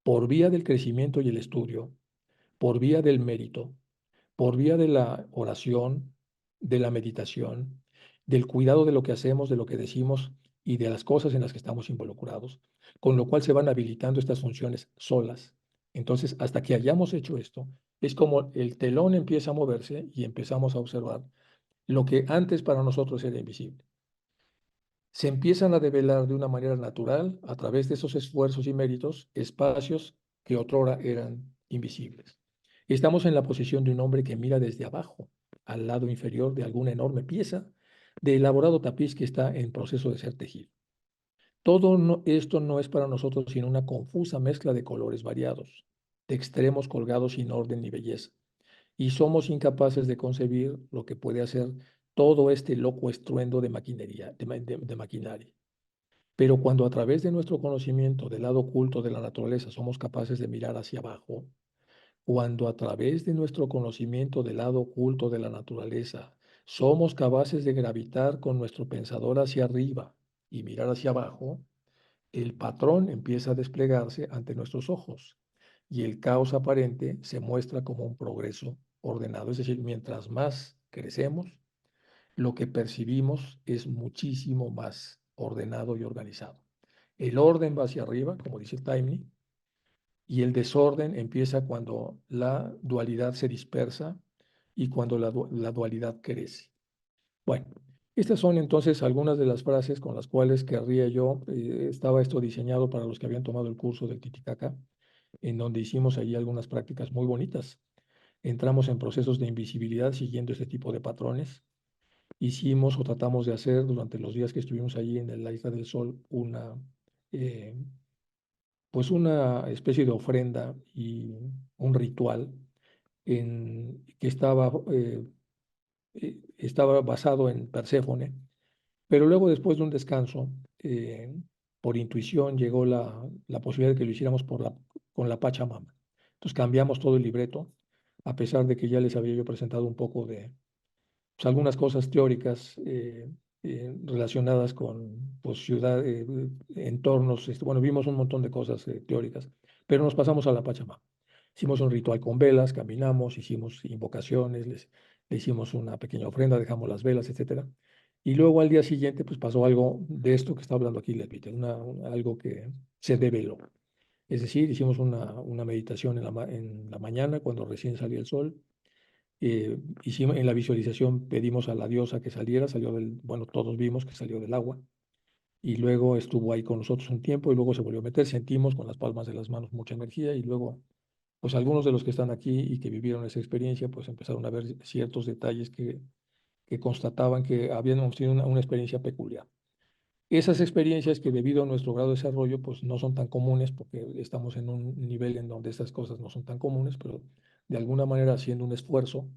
por vía del crecimiento y el estudio, por vía del mérito, por vía de la oración, de la meditación, del cuidado de lo que hacemos, de lo que decimos y de las cosas en las que estamos involucrados, con lo cual se van habilitando estas funciones solas. Entonces, hasta que hayamos hecho esto, es como el telón empieza a moverse y empezamos a observar lo que antes para nosotros era invisible. Se empiezan a develar de una manera natural, a través de esos esfuerzos y méritos, espacios que otrora eran invisibles. Estamos en la posición de un hombre que mira desde abajo, al lado inferior de alguna enorme pieza de elaborado tapiz que está en proceso de ser tejido. Esto no es para nosotros sino una confusa mezcla de colores variados, de extremos colgados sin orden ni belleza, y somos incapaces de concebir lo que puede hacer todo este loco estruendo de maquinaria, de maquinaria. Pero cuando a través de nuestro conocimiento del lado oculto de la naturaleza somos capaces de mirar hacia abajo, cuando a través de nuestro conocimiento del lado oculto de la naturaleza somos capaces de gravitar con nuestro pensador hacia arriba y mirar hacia abajo, el patrón empieza a desplegarse ante nuestros ojos y el caos aparente se muestra como un progreso ordenado. Es decir, mientras más crecemos, lo que percibimos es muchísimo más ordenado y organizado. El orden va hacia arriba, como dice Taimni, y el desorden empieza cuando la dualidad se dispersa y cuando la dualidad crece. Bueno, estas son entonces algunas de las frases con las cuales querría yo, estaba esto diseñado para los que habían tomado el curso del Titicaca, en donde hicimos allí algunas prácticas muy bonitas. Entramos en procesos de invisibilidad siguiendo este tipo de patrones. Hicimos o tratamos de hacer durante los días que estuvimos allí en la Isla del Sol eh, pues una especie de ofrenda y un ritual que estaba basado en Perséfone, pero luego después de un descanso, por intuición llegó la posibilidad de que lo hiciéramos con la Pachamama. Entonces cambiamos todo el libreto, a pesar de que ya les había yo presentado un poco de pues, algunas cosas teóricas relacionadas con pues, entornos. Bueno, vimos un montón de cosas teóricas, pero nos pasamos a la Pachamama. Hicimos un ritual con velas, caminamos, hicimos invocaciones, le hicimos una pequeña ofrenda, dejamos las velas, etcétera. Y luego al día siguiente, pues pasó algo de esto que está hablando aquí Ledvita, algo que se develó. Es decir, hicimos una meditación en la mañana cuando recién salía el sol. Hicimos, en la visualización pedimos a la diosa que saliera, bueno, todos vimos que salió del agua y luego estuvo ahí con nosotros un tiempo y luego se volvió a meter, sentimos con las palmas de las manos mucha energía y luego, pues algunos de los que están aquí y que vivieron esa experiencia, pues empezaron a ver ciertos detalles que constataban que habíamos tenido una experiencia peculiar. Esas experiencias que debido a nuestro grado de desarrollo, pues no son tan comunes porque estamos en un nivel en donde estas cosas no son tan comunes, pero de alguna manera haciendo un esfuerzo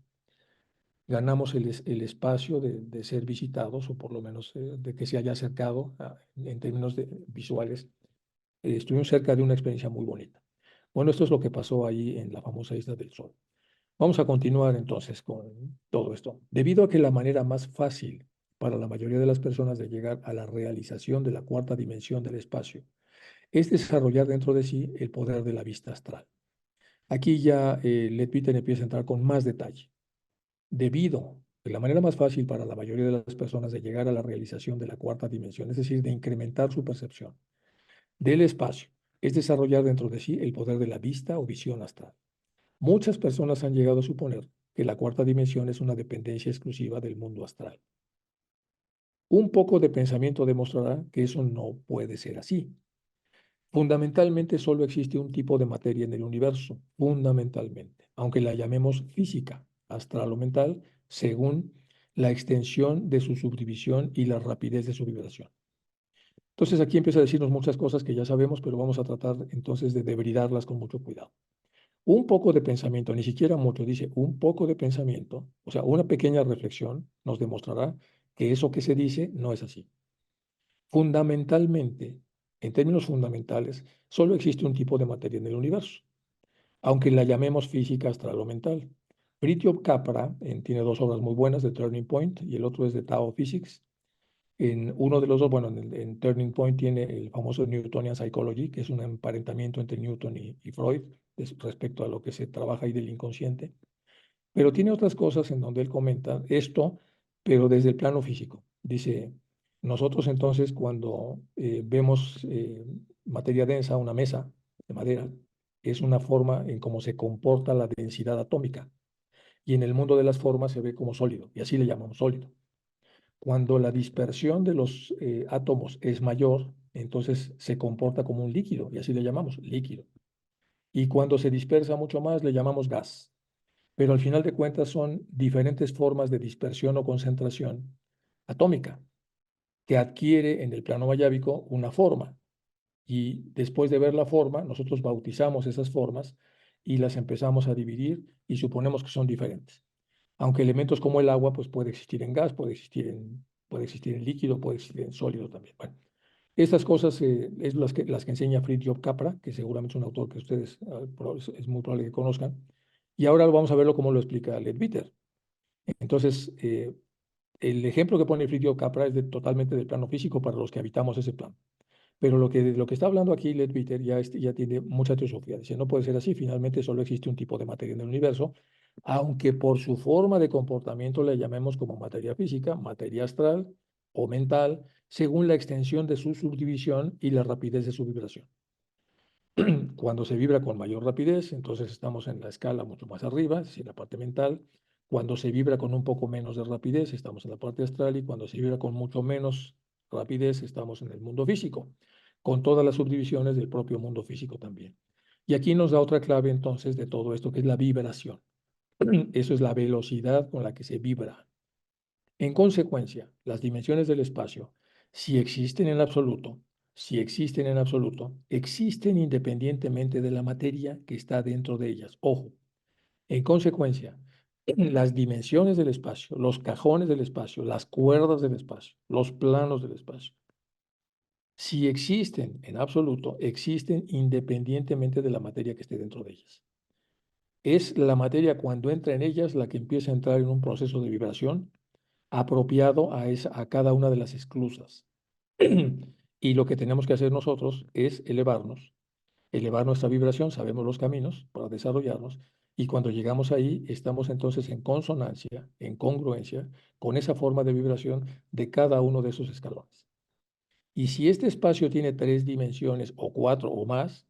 ganamos el espacio de ser visitados, o por lo menos de que se haya acercado en términos visuales. Estuvimos cerca de una experiencia muy bonita. Bueno, esto es lo que pasó ahí en la famosa Isla del Sol. Vamos a continuar entonces con todo esto. Debido a que la manera más fácil para la mayoría de las personas de llegar a la realización de la cuarta dimensión del espacio es desarrollar dentro de sí el poder de la vista astral. Aquí ya Leadbeater empieza a entrar con más detalle. Debido a la manera más fácil para la mayoría de las personas de llegar a la realización de la cuarta dimensión, es decir, de incrementar su percepción, del espacio es desarrollar dentro de sí el poder de la vista o visión astral. Muchas personas han llegado a suponer que la cuarta dimensión es una dependencia exclusiva del mundo astral. Un poco de pensamiento demostrará que eso no puede ser así. Fundamentalmente solo existe un tipo de materia en el universo, fundamentalmente, aunque la llamemos física, astral o mental, según la extensión de su subdivisión y la rapidez de su vibración. Entonces aquí empieza a decirnos muchas cosas que ya sabemos, pero vamos a tratar entonces de debridarlas con mucho cuidado. Un poco de pensamiento, ni siquiera mucho, dice un poco de pensamiento, o sea, una pequeña reflexión nos demostrará que eso que se dice no es así. Fundamentalmente, en términos fundamentales, solo existe un tipo de materia en el universo, aunque la llamemos física astral o mental. Fritjof Capra tiene dos obras muy buenas, The Turning Point y el otro es de Tao Physics. En uno de los dos, bueno, en Turning Point tiene el famoso Newtonian Psychology, que es un emparentamiento entre Newton y Freud respecto a lo que se trabaja ahí del inconsciente. Pero tiene otras cosas en donde él comenta esto, pero desde el plano físico. Dice, nosotros entonces cuando vemos materia densa, una mesa de madera, es una forma en cómo se comporta la densidad atómica. Y en el mundo de las formas se ve como sólido, y así le llamamos sólido. Cuando la dispersión de los átomos es mayor, entonces se comporta como un líquido, y así le llamamos líquido. Y cuando se dispersa mucho más, le llamamos gas. Pero al final de cuentas son diferentes formas de dispersión o concentración atómica que adquiere en el plano mayábico una forma. Y después de ver la forma, nosotros bautizamos esas formas y las empezamos a dividir y suponemos que son diferentes. Aunque elementos como el agua, pues puede existir en gas, puede existir en líquido, puede existir en sólido también. Bueno, estas cosas es las que enseña Fritjof Capra, que seguramente es un autor que ustedes es muy probable que conozcan. Y ahora vamos a verlo cómo lo explica Leadbeater. Entonces, el ejemplo que pone Fritjof Capra es totalmente del plano físico para los que habitamos ese plano. Pero lo que está hablando aquí Leadbeater ya tiene mucha teosofía. Dice, no puede ser así, finalmente solo existe un tipo de materia en el universo, aunque por su forma de comportamiento la llamemos como materia física, materia astral o mental, según la extensión de su subdivisión y la rapidez de su vibración. Cuando se vibra con mayor rapidez, entonces estamos en la escala mucho más arriba, es decir, la parte mental. Cuando se vibra con un poco menos de rapidez, estamos en la parte astral, y cuando se vibra con mucho menos rapidez, estamos en el mundo físico, con todas las subdivisiones del propio mundo físico también. Y aquí nos da otra clave entonces de todo esto, que es la vibración. Eso es la velocidad con la que se vibra. En consecuencia, las dimensiones del espacio, si existen en absoluto, si existen en absoluto, existen independientemente de la materia que está dentro de ellas. Ojo, en consecuencia, las dimensiones del espacio, los cajones del espacio, las cuerdas del espacio, los planos del espacio, si existen en absoluto, existen independientemente de la materia que esté dentro de ellas. Es la materia cuando entra en ellas la que empieza a entrar en un proceso de vibración apropiado a cada una de las esclusas. Y lo que tenemos que hacer nosotros es elevar nuestra vibración, sabemos los caminos para desarrollarnos, y cuando llegamos ahí estamos entonces en consonancia, en congruencia con esa forma de vibración de cada uno de esos escalones. Y si este espacio tiene 3 dimensiones o 4 o más,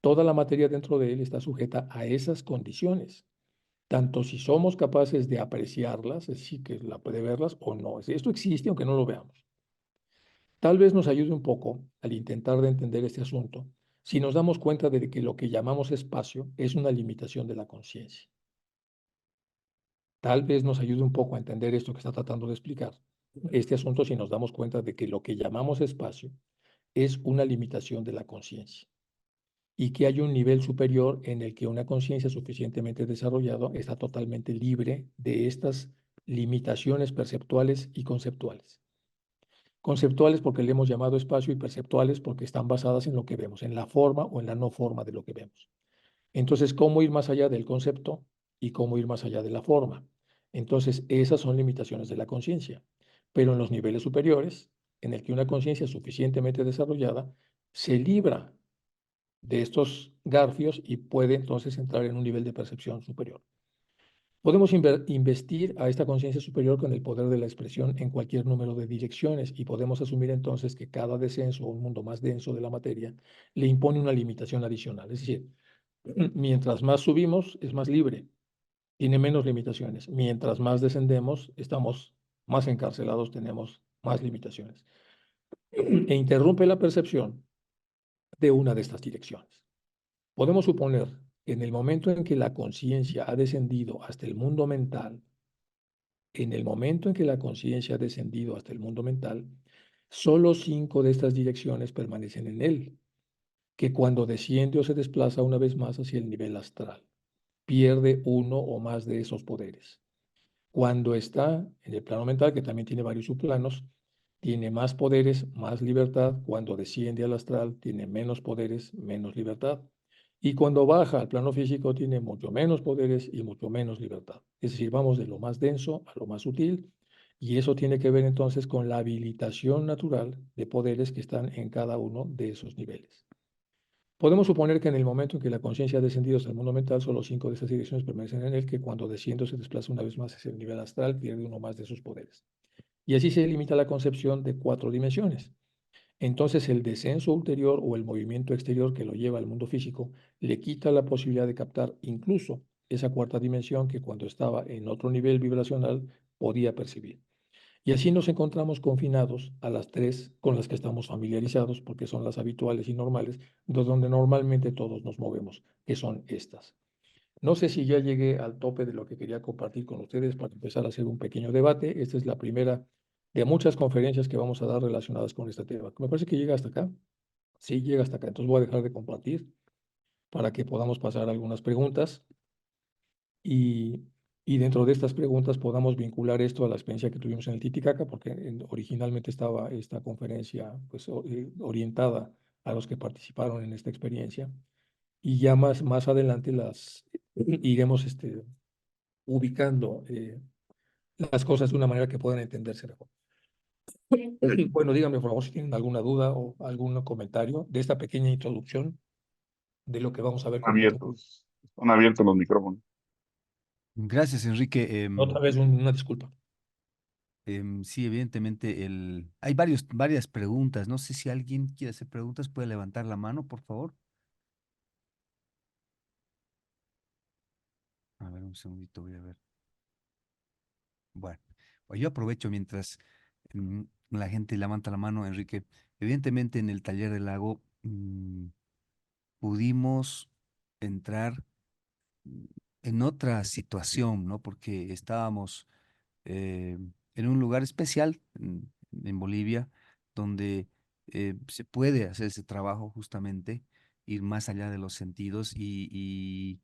toda la materia dentro de él está sujeta a esas condiciones, tanto si somos capaces de apreciarlas, es decir, que la puede verlas o no. Esto existe aunque no lo veamos. Tal vez nos ayude un poco al intentar de entender este asunto si nos damos cuenta de que lo que llamamos espacio es una limitación de la conciencia. Tal vez nos ayude un poco a entender esto que está tratando de explicar. Este asunto si nos damos cuenta de que lo que llamamos espacio es una limitación de la conciencia y que hay un nivel superior en el que una conciencia suficientemente desarrollada está totalmente libre de estas limitaciones perceptuales y conceptuales. Conceptuales porque le hemos llamado espacio, y perceptuales porque están basadas en lo que vemos, en la forma o en la no forma de lo que vemos. Entonces, ¿cómo ir más allá del concepto y cómo ir más allá de la forma? Entonces, esas son limitaciones de la conciencia. Pero en los niveles superiores, en el que una conciencia suficientemente desarrollada se libra de estos garfios y puede entonces entrar en un nivel de percepción superior. Podemos investir a esta conciencia superior con el poder de la expresión en cualquier número de direcciones y podemos asumir entonces que cada descenso a un mundo más denso de la materia le impone una limitación adicional. Es decir, mientras más subimos, es más libre, tiene menos limitaciones. Mientras más descendemos, estamos más encarcelados, tenemos más limitaciones. E interrumpe la percepción de una de estas direcciones. Podemos suponer que en el momento en que la conciencia ha descendido hasta el mundo mental, en el momento en que la conciencia ha descendido hasta el mundo mental, solo 5 de estas direcciones permanecen en él, que cuando desciende o se desplaza una vez más hacia el nivel astral, pierde uno o más de esos poderes. Cuando está en el plano mental, que también tiene varios subplanos, tiene más poderes, más libertad. Cuando desciende al astral, tiene menos poderes, menos libertad. Y cuando baja al plano físico, tiene mucho menos poderes y mucho menos libertad. Es decir, vamos de lo más denso a lo más sutil. Y eso tiene que ver entonces con la habilitación natural de poderes que están en cada uno de esos niveles. Podemos suponer que en el momento en que la conciencia ha descendido hasta el mundo mental, solo 5 de estas direcciones permanecen en él, que cuando desciende o se desplaza una vez más hacia el nivel astral, pierde uno más de sus poderes. Y así se limita la concepción de 4 dimensiones. Entonces el descenso ulterior o el movimiento exterior que lo lleva al mundo físico le quita la posibilidad de captar incluso esa cuarta dimensión que cuando estaba en otro nivel vibracional podía percibir. Y así nos encontramos confinados a las 3 con las que estamos familiarizados, porque son las habituales y normales, de donde normalmente todos nos movemos, que son estas. No sé si ya llegué al tope de lo que quería compartir con ustedes para empezar a hacer un pequeño debate. Esta es la primera de muchas conferencias que vamos a dar relacionadas con este tema. Me parece que llega hasta acá. Sí, llega hasta acá. Entonces voy a dejar de compartir para que podamos pasar a algunas preguntas y, y dentro de estas preguntas podamos vincular esto a la experiencia que tuvimos en el Titicaca, porque originalmente estaba esta conferencia pues, orientada a los que participaron en esta experiencia y ya más adelante las iremos ubicando las cosas de una manera que puedan entenderse mejor. Bueno, díganme por favor si tienen alguna duda o algún comentario de esta pequeña introducción de lo que vamos a ver con mucho cuidado. Están abiertos los micrófonos. Gracias, Enrique. Otra vez una disculpa. Sí, evidentemente hay varias preguntas. No sé si alguien quiere hacer preguntas, puede levantar la mano, por favor. A ver, un segundito, voy a ver. Bueno, pues yo aprovecho mientras la gente levanta la mano, Enrique. Evidentemente en el taller del lago pudimos entrar mm, en otra situación, ¿no? Porque estábamos eh, en un lugar especial en Bolivia, donde se puede hacer ese trabajo justamente, ir más allá de los sentidos y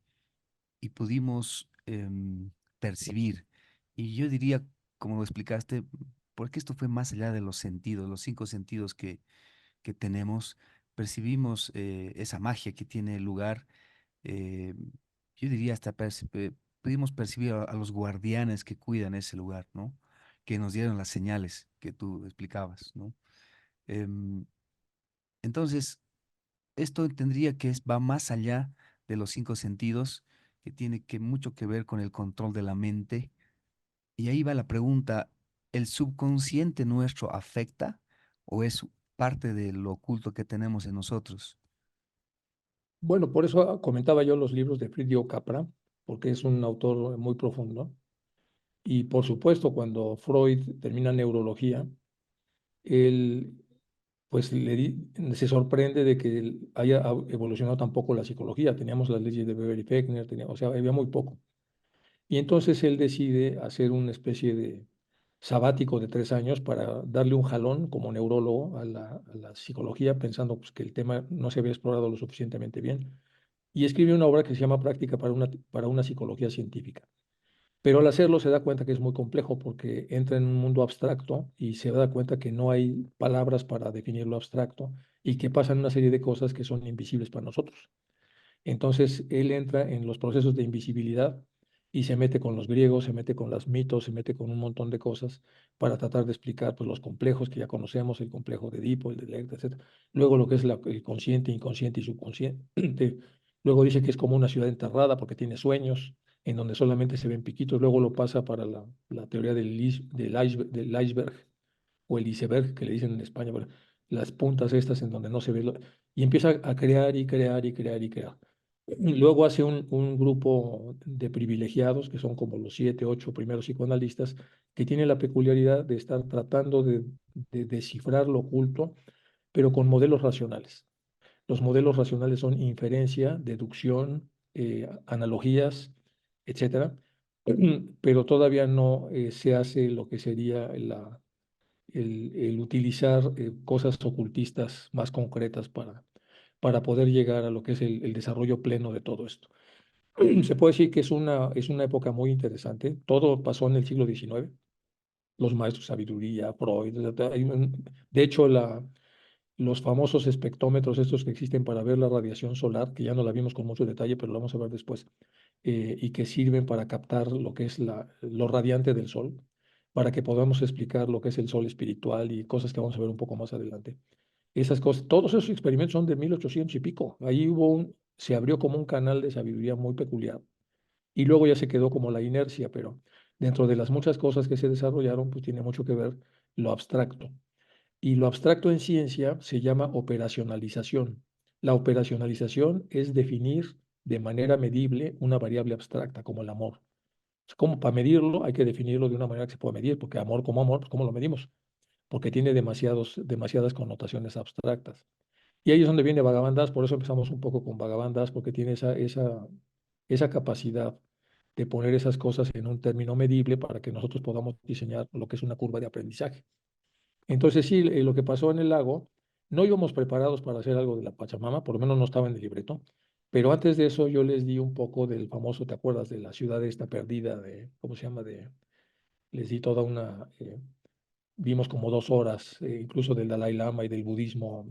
pudimos percibir. Y yo diría, como lo explicaste, porque esto fue más allá de los sentidos, los 5 sentidos que tenemos, percibimos esa magia que tiene el lugar. eh, yo diría hasta pudimos percibir a los guardianes que cuidan ese lugar, ¿no? Que nos dieron las señales que tú explicabas, ¿no? Em, entonces, esto tendría va más allá de los 5 sentidos, que tiene mucho que ver con el control de la mente. Y ahí va la pregunta, ¿el subconsciente nuestro afecta o es parte de lo oculto que tenemos en nosotros? Bueno, por eso comentaba yo los libros de Fridio Capra, porque es un autor muy profundo. Y por supuesto, cuando Freud termina neurología, él pues se sorprende de que haya evolucionado tampoco la psicología. Teníamos las leyes de Weber y Fechner, o sea, había muy poco. Y entonces él decide hacer una especie de sabático de 3 años para darle un jalón como neurólogo a la psicología, pensando pues, que el tema no se había explorado lo suficientemente bien. Y escribe una obra que se llama Práctica para una psicología científica. Pero al hacerlo se da cuenta que es muy complejo porque entra en un mundo abstracto y se da cuenta que no hay palabras para definir lo abstracto y que pasan una serie de cosas que son invisibles para nosotros. Entonces él entra en los procesos de invisibilidad y se mete con los griegos, se mete con los mitos, se mete con un montón de cosas para tratar de explicar pues, los complejos que ya conocemos, el complejo de Edipo, el de Electra, etc. Luego lo que es el consciente, inconsciente y subconsciente. Luego dice que es como una ciudad enterrada porque tiene sueños. en donde solamente se ven piquitos. Luego lo pasa para la teoría del iceberg o el iceberg, que le dicen en España, bueno, las puntas estas en donde no se ve, y empieza a crear y crear y crear y crear. Luego hace un grupo de privilegiados, que son como los 7, 8 primeros psicoanalistas, que tienen la peculiaridad de estar tratando de descifrar lo oculto, pero con modelos racionales. Los modelos racionales son inferencia, deducción, analogías, etcétera, pero todavía no se hace lo que sería el utilizar cosas ocultistas más concretas para poder llegar a lo que es el desarrollo pleno de todo esto. Se puede decir que es una época muy interesante. Todo pasó en el siglo XIX. Los maestros de sabiduría, Freud. De hecho, los famosos espectrómetros, estos que existen para ver la radiación solar, que ya no la vimos con mucho detalle, pero lo vamos a ver después, y que sirven para captar lo que es lo radiante del sol, para que podamos explicar lo que es el sol espiritual y cosas que vamos a ver un poco más adelante. Esas cosas, todos esos experimentos son de 1800 y pico. Ahí se abrió como un canal de sabiduría muy peculiar y luego ya se quedó como la inercia, pero dentro de las muchas cosas que se desarrollaron, pues tiene mucho que ver lo abstracto. Y lo abstracto en ciencia se llama operacionalización. La operacionalización es definir de manera medible una variable abstracta, como el amor. Como para medirlo hay que definirlo de una manera que se pueda medir, porque amor como amor, pues ¿cómo lo medimos? Porque tiene demasiadas connotaciones abstractas. Y ahí es donde viene Bhagavan Das, por eso empezamos un poco con Bhagavan Das, porque tiene esa capacidad de poner esas cosas en un término medible para que nosotros podamos diseñar lo que es una curva de aprendizaje. Entonces sí, lo que pasó en el lago, no íbamos preparados para hacer algo de la Pachamama, por lo menos no estaba en el libreto, pero antes de eso yo les di un poco del famoso, ¿te acuerdas? De la ciudad esta perdida, ¿cómo se llama? Les di toda vimos como 2 horas, incluso del Dalai Lama y del budismo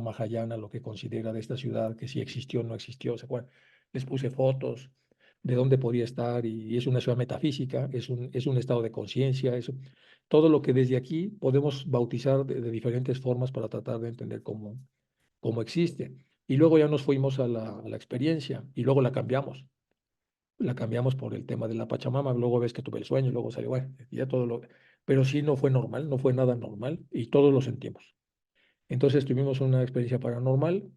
Mahayana, lo que considera de esta ciudad, que si existió o no existió, ¿se acuerdan? Les puse fotos de dónde podía estar y es una ciudad metafísica, es un estado de conciencia, todo lo que desde aquí podemos bautizar de diferentes formas para tratar de entender cómo existe. Y luego ya nos fuimos a la experiencia y luego la cambiamos por el tema de la Pachamama, luego ves que tuve el sueño, luego salió, bueno, ya pero sí no fue normal, no fue nada normal y todos lo sentimos. Entonces tuvimos una experiencia paranormal,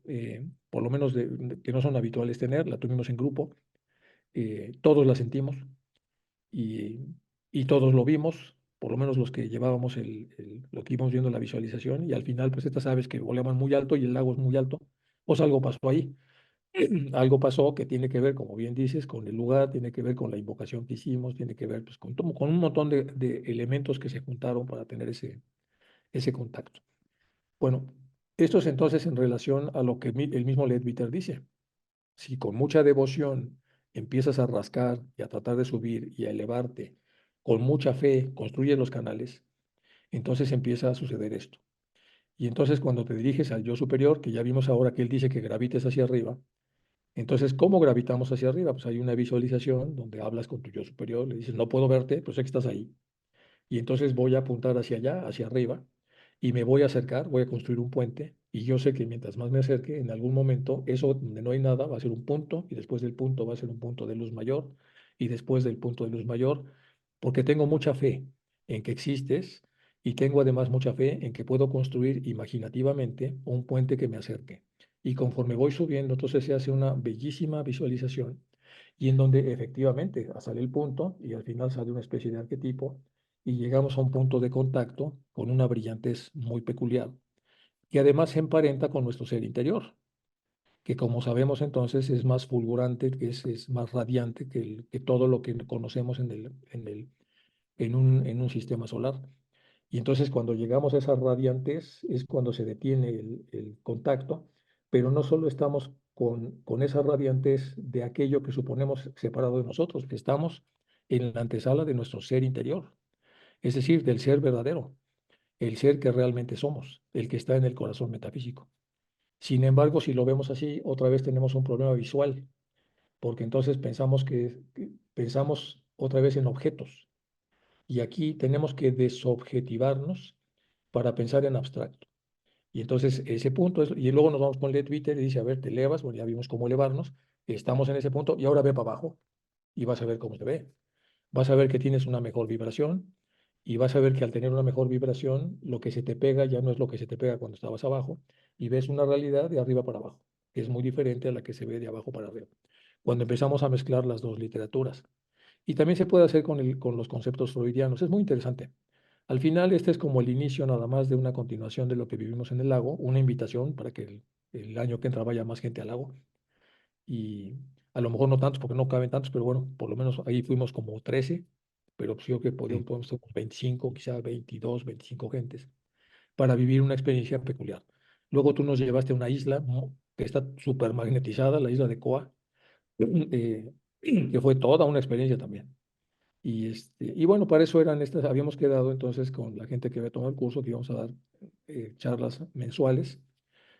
por lo menos que no son habituales tener, la tuvimos en grupo, todos la sentimos y, y todos lo vimos, por lo menos los que llevábamos lo que íbamos viendo en la visualización y al final pues estas aves que volaban muy alto y el lago es muy alto, pues algo pasó ahí. Algo pasó que tiene que ver, como bien dices, con el lugar, tiene que ver con la invocación que hicimos, tiene que ver pues, con un montón de elementos que se juntaron para tener ese contacto. Bueno, esto es entonces en relación a lo que el mismo Leadbeater dice. Si con mucha devoción empiezas a rascar y a tratar de subir y a elevarte, con mucha fe construyes los canales, entonces empieza a suceder esto. Y entonces cuando te diriges al yo superior, que ya vimos ahora que él dice que gravites hacia arriba, entonces, ¿cómo gravitamos hacia arriba? Pues hay una visualización donde hablas con tu yo superior, le dices, no puedo verte, pero sé que estás ahí. Y entonces voy a apuntar hacia allá, hacia arriba, y me voy a acercar, voy a construir un puente, y yo sé que mientras más me acerque, en algún momento, eso donde no hay nada va a ser un punto, y después del punto va a ser un punto de luz mayor, y después del punto de luz mayor, porque tengo mucha fe en que existes, y tengo además mucha fe en que puedo construir imaginativamente un puente que me acerque. Y conforme voy subiendo, entonces se hace una bellísima visualización, y en donde efectivamente sale el punto, y al final sale una especie de arquetipo, y llegamos a un punto de contacto con una brillantez muy peculiar, que además se emparenta con nuestro ser interior, que como sabemos entonces es más fulgurante, que es más radiante que todo lo que conocemos en un sistema solar. Y entonces cuando llegamos a esa radiantez es cuando se detiene el contacto, pero no solo estamos con esa radiantez de aquello que suponemos separado de nosotros, que estamos en la antesala de nuestro ser interior, es decir, del ser verdadero, el ser que realmente somos, el que está en el corazón metafísico. Sin embargo, si lo vemos así, otra vez tenemos un problema visual, porque entonces pensamos otra vez en objetos. Y aquí tenemos que desobjetivarnos para pensar en abstracto. Y entonces ese punto es, y luego nos vamos con Leadbeater y dice, a ver, te elevas, bueno, ya vimos cómo elevarnos, estamos en ese punto y ahora ve para abajo. y vas a ver cómo se ve. Vas a ver que tienes una mejor vibración y vas a ver que al tener una mejor vibración, lo que se te pega ya no es lo que se te pega cuando estabas abajo y ves una realidad de arriba para abajo, que es muy diferente a la que se ve de abajo para arriba. Cuando empezamos a mezclar las dos literaturas. Y también se puede hacer con los conceptos freudianos. Es muy interesante. Al final, este es como el inicio nada más de una continuación de lo que vivimos en el lago, una invitación para que el año que entra vaya más gente al lago. Y a lo mejor no tantos porque no caben tantos, pero bueno, por lo menos ahí fuimos como 13, pero pues yo que Sí. podemos ser 25, quizá 22, 25 gentes, para vivir una experiencia peculiar. Luego tú nos llevaste a una isla, ¿no?, que está súper magnetizada, la isla de Coa, eh, que fue toda una experiencia también. Y bueno, para eso eran estas, habíamos quedado entonces con la gente que había tomado el curso que íbamos a dar charlas mensuales,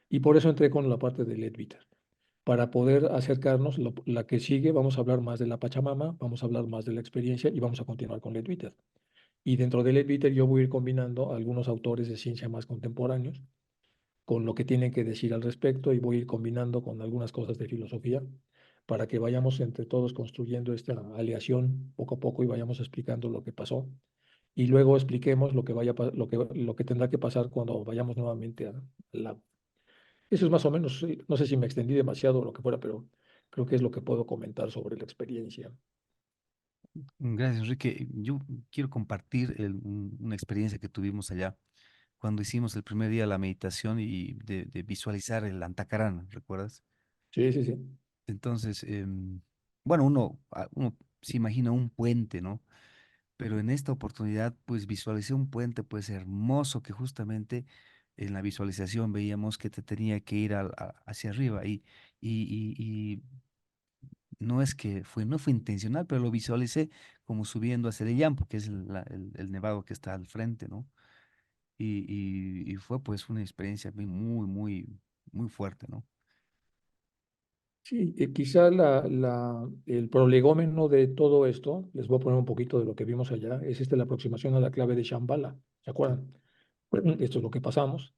y por eso entré con la parte de Leadbeater. Para poder acercarnos, la que sigue, vamos a hablar más de la Pachamama, vamos a hablar más de la experiencia y vamos a continuar con Leadbeater. Y dentro de Leadbeater yo voy a ir combinando algunos autores de ciencia más contemporáneos con lo que tienen que decir al respecto y voy a ir combinando con algunas cosas de filosofía para que vayamos entre todos construyendo esta aleación poco a poco y vayamos explicando lo que pasó y luego expliquemos lo que lo que tendrá que pasar cuando vayamos nuevamente al lago. Eso es más o menos, sí, no sé si me extendí demasiado o lo que fuera, pero creo que es lo que puedo comentar sobre la experiencia. Gracias, Enrique. Yo quiero compartir una experiencia que tuvimos allá cuando hicimos el primer día la meditación y de visualizar el Antacarana, ¿recuerdas? Sí, sí, sí. Entonces, bueno, uno se imagina un puente, ¿no? Pero en esta oportunidad, pues visualicé un puente, pues hermoso, que justamente en la visualización veíamos que te tenía que ir hacia arriba y no es que no fue intencional, pero lo visualicé como subiendo hacia el Yampo, que es el nevado que está al frente, ¿no? Y fue pues una experiencia muy fuerte, ¿no? Sí, quizá el prolegómeno de todo esto, les voy a poner un poquito de lo que vimos allá, es la aproximación a la clave de Shambhala, ¿se acuerdan? Esto es lo que pasamos.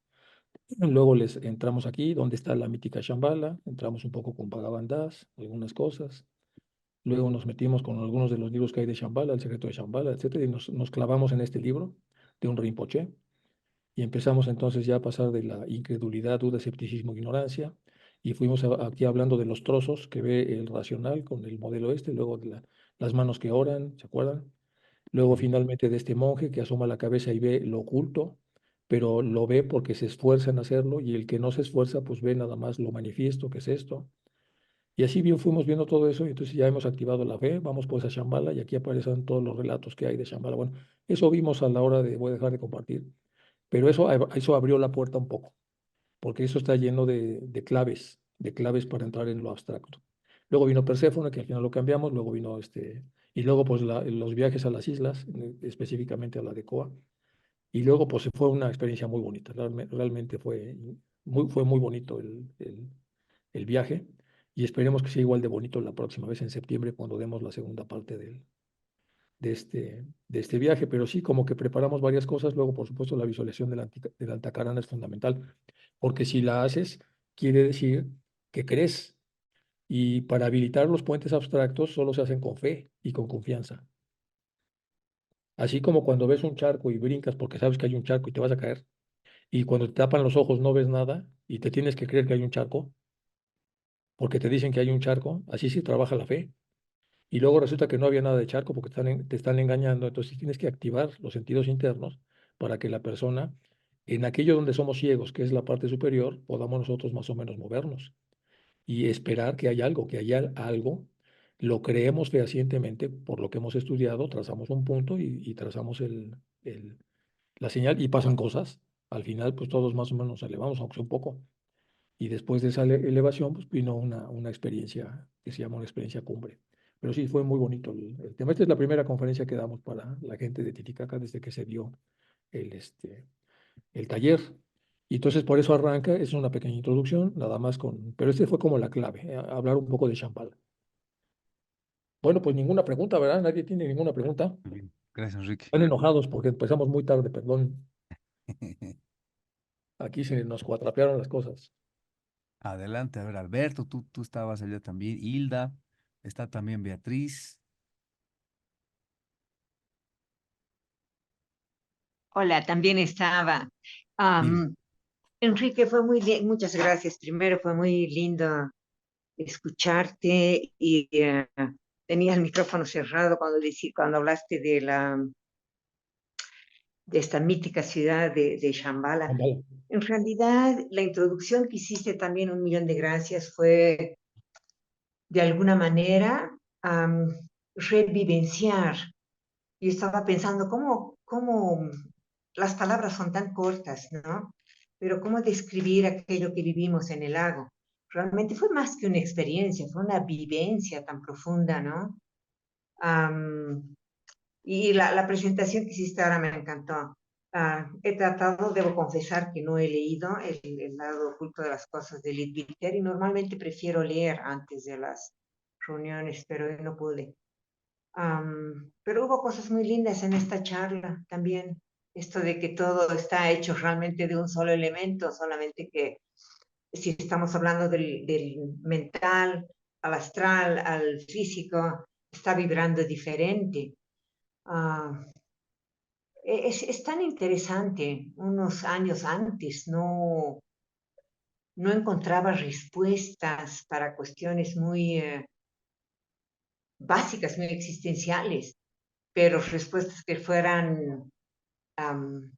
Luego les entramos aquí, donde está la mítica Shambhala, entramos un poco con Bhagavan Das, algunas cosas. Luego nos metimos con algunos de los libros que hay de Shambhala, El secreto de Shambhala, etcétera, y nos clavamos en este libro de un Rinpoche. Y empezamos entonces ya a pasar de la incredulidad, duda, escepticismo, ignorancia, y fuimos aquí hablando de los trozos que ve el racional con el modelo luego de las manos que oran, ¿se acuerdan? Luego Sí. finalmente de este monje que asoma la cabeza y ve lo oculto, pero lo ve porque se esfuerza en hacerlo, y el que no se esfuerza pues ve nada más lo manifiesto, que es esto. Y así bien fuimos viendo todo eso, y entonces ya hemos activado la fe, vamos pues a Shambhala, y aquí aparecen todos los relatos que hay de Shambhala. Bueno, eso vimos a la hora voy a dejar de compartir, pero eso abrió la puerta un poco, porque eso está lleno de claves para entrar en lo abstracto. Luego vino Perséfone, que al final lo cambiamos, luego vino y luego pues los viajes a las islas, específicamente a la de Coa, y luego pues fue una experiencia muy bonita, realmente fue muy bonito el viaje, y esperemos que sea igual de bonito la próxima vez en septiembre cuando demos la segunda parte de este viaje, pero sí, como que preparamos varias cosas. Luego, por supuesto, la visualización del Antacarana es fundamental, porque si la haces, quiere decir que crees. Y para habilitar los puentes abstractos solo se hacen con fe y con confianza. Así como cuando ves un charco y brincas porque sabes que hay un charco y te vas a caer, y cuando te tapan los ojos no ves nada y te tienes que creer que hay un charco, porque te dicen que hay un charco, así sí trabaja la fe. Y luego resulta que no había nada de charco porque te están engañando. Entonces tienes que activar los sentidos internos para que la persona, en aquello donde somos ciegos, que es la parte superior, podamos nosotros más o menos movernos y esperar que haya algo. Lo creemos fehacientemente por lo que hemos estudiado, trazamos un punto y trazamos la señal y pasan cosas. Al final, pues todos más o menos nos elevamos, aunque sea un poco. Y después de esa elevación, pues vino una experiencia que se llama una experiencia cumbre. Pero sí, fue muy bonito el tema. Esta es la primera conferencia que damos para la gente de Titicaca desde que se dio el taller. Y entonces por eso arranca, es una pequeña introducción, nada más pero este fue como la clave, hablar un poco de Shambhala. Bueno, pues ninguna pregunta, ¿verdad? Nadie tiene ninguna pregunta. Muy bien. Gracias, Enrique. Están enojados porque empezamos muy tarde, perdón. Aquí se nos cuatrapearon las cosas. Adelante, a ver, Alberto, tú estabas allá también. Hilda, está también Beatriz. Hola, también estaba. Dime. Enrique, fue muy bien, muchas gracias. Primero fue muy lindo escucharte y tenía el micrófono cerrado cuando hablaste de esta mítica ciudad de Shambhala. Ándale. En realidad, la introducción que hiciste también, un millón de gracias, fue de alguna manera revivenciar. Yo estaba pensando cómo las palabras son tan cortas, ¿no? Pero cómo describir aquello que vivimos en el lago. Realmente fue más que una experiencia, fue una vivencia tan profunda, ¿no? Am, y la presentación que hiciste ahora me encantó. He tratado, debo confesar que no he leído el lado oculto de las cosas de Lit Bitter y normalmente prefiero leer antes de las reuniones, pero hoy no pude. Pero hubo cosas muy lindas en esta charla también. Esto de que todo está hecho realmente de un solo elemento, solamente que si estamos hablando del mental, al astral, al físico, está vibrando diferente. Ah, es tan interesante. Unos años antes no encontraba respuestas para cuestiones muy básicas, muy existenciales, pero respuestas que fueran am,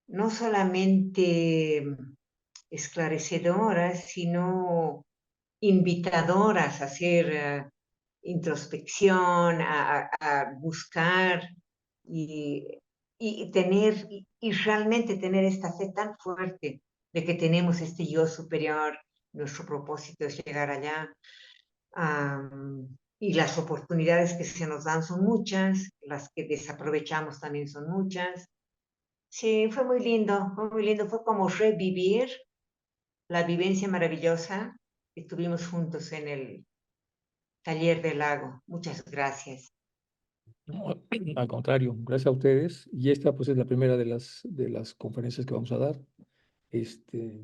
no solamente esclarecedoras, sino invitadoras a hacer introspección, a buscar y, y realmente tener esta fe tan fuerte de que tenemos este yo superior, nuestro propósito es llegar allá. Y las oportunidades que se nos dan son muchas, las que desaprovechamos también son muchas. Sí, fue muy lindo, fue como revivir la vivencia maravillosa que tuvimos juntos en el taller del lago. Muchas gracias. No, al contrario, gracias a ustedes. Y esta pues es la primera de las conferencias que vamos a dar. Este,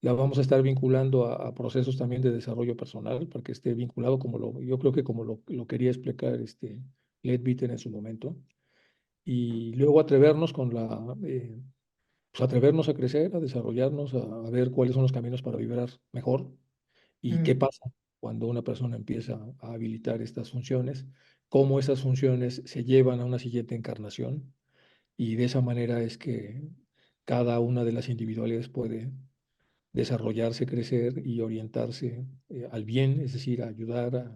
la vamos a estar vinculando a procesos también de desarrollo personal para que esté vinculado yo creo que como lo quería explicar Leadbeater en su momento. Y luego atrevernos pues atrevernos a crecer, a desarrollarnos, a ver cuáles son los caminos para vibrar mejor y qué Mm, pasa cuando una persona empieza a habilitar estas funciones, cómo esas funciones se llevan a una siguiente encarnación y de esa manera es que cada una de las individualidades puede desarrollarse, crecer y orientarse al bien, es decir, a ayudar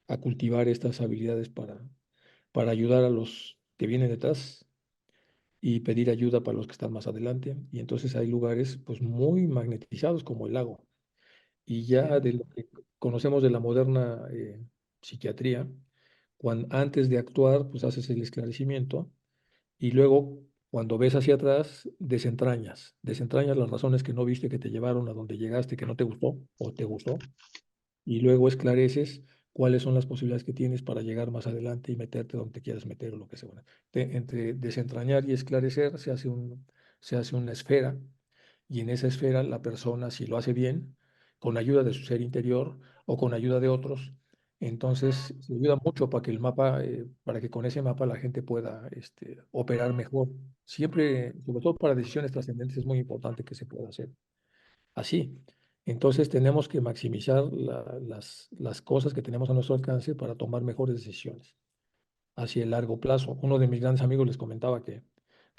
a cultivar estas habilidades para ayudar a los que vienen detrás y pedir ayuda para los que están más adelante. Y entonces hay lugares pues muy magnetizados como el lago. Y ya de lo que conocemos de la moderna psiquiatría, antes de actuar, pues haces el esclarecimiento y luego, cuando ves hacia atrás, desentrañas las razones que no viste que te llevaron a donde llegaste, que no te gustó o te gustó, y luego esclareces cuáles son las posibilidades que tienes para llegar más adelante y meterte donde te quieras meter o lo que sea. Bueno, entre desentrañar y esclarecer se hace una esfera y en esa esfera la persona, si lo hace bien, con ayuda de su ser interior o con ayuda de otros, entonces se ayuda mucho para que el mapa, para que con ese mapa la gente pueda operar mejor. Siempre, sobre todo para decisiones trascendentes, es muy importante que se pueda hacer así. Entonces tenemos que maximizar las cosas que tenemos a nuestro alcance para tomar mejores decisiones hacia el largo plazo. Uno de mis grandes amigos les comentaba que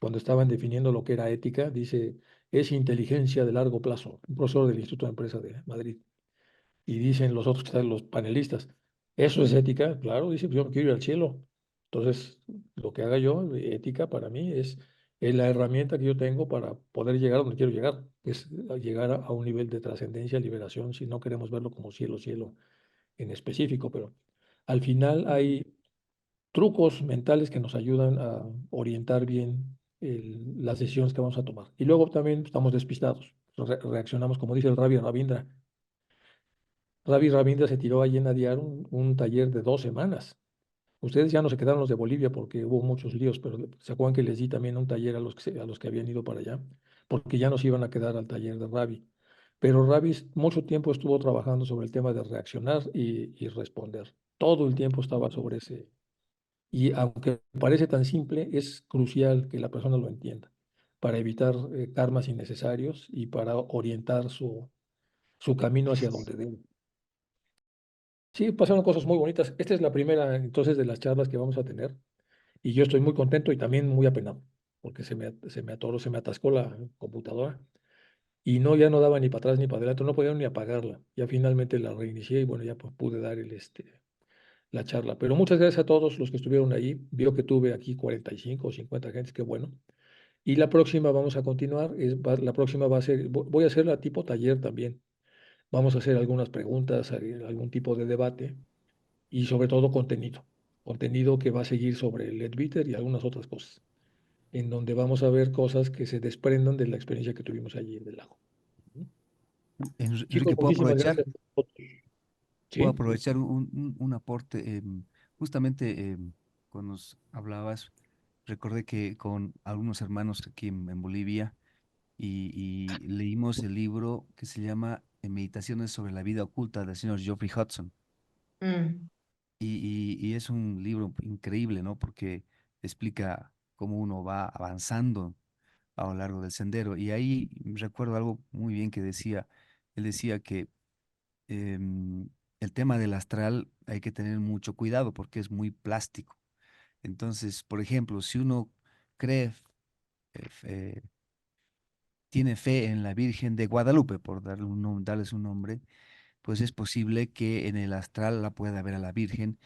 cuando estaban definiendo lo que era ética, dice, es inteligencia de largo plazo, un profesor del Instituto de Empresa de Madrid. Y dicen los otros que están, los panelistas, ¿eso es ética? Claro, dice, pues yo quiero ir al cielo. Entonces, lo que haga yo, ética para mí es la herramienta que yo tengo para poder llegar a donde quiero llegar, es llegar a un nivel de trascendencia, liberación, si no queremos verlo como cielo, cielo en específico, pero al final hay trucos mentales que nos ayudan a orientar bien las decisiones que vamos a tomar. Y luego también estamos despistados, reaccionamos, como dice el Ravi Ravindra. Ravi Ravindra se tiró allí en Nadiar un taller de 2 semanas. Ustedes ya no se quedaron los de Bolivia porque hubo muchos líos, pero se acuerdan que les di también un taller a los que habían ido para allá, porque ya no se iban a quedar al taller de Ravi. Pero Ravi mucho tiempo estuvo trabajando sobre el tema de reaccionar y responder. Todo el tiempo estaba sobre ese, Y aunque parece tan simple, es crucial que la persona lo entienda para evitar karmas innecesarios y para orientar su camino hacia donde debe. Sí, pasaron cosas muy bonitas. Esta es la primera entonces de las charlas que vamos a tener y yo estoy muy contento y también muy apenado porque se me atoró, se me atascó la computadora y no, ya no daba ni para atrás ni para adelante, no podía ni apagarla. Ya finalmente la reinicié y bueno, ya pues pude dar la charla. Pero muchas gracias a todos los que estuvieron ahí. Vio que tuve aquí 45 o 50 gentes, qué bueno. Y la próxima vamos a continuar, la próxima va a ser, voy a hacerla tipo taller también. Vamos a hacer algunas preguntas, algún tipo de debate y sobre todo contenido. Contenido que va a seguir sobre el Leadbeater y algunas otras cosas, en donde vamos a ver cosas que se desprendan de la experiencia que tuvimos allí en el lago. Chicos, Enrique, muchísimas gracias. puedo Sí, aprovechar un aporte. Justamente cuando nos hablabas, recordé que con algunos hermanos aquí en Bolivia y leímos el libro que se llama Meditaciones sobre la vida oculta del señor Geoffrey Hudson. Mm. Y es un libro increíble, ¿no? Porque explica cómo uno va avanzando a lo largo del sendero. Y ahí recuerdo algo muy bien que decía. Él decía que el tema del astral hay que tener mucho cuidado porque es muy plástico. Entonces, por ejemplo, si uno cree, tiene fe en la Virgen de Guadalupe, por darle darles un nombre, pues es posible que en el astral la pueda ver a la Virgen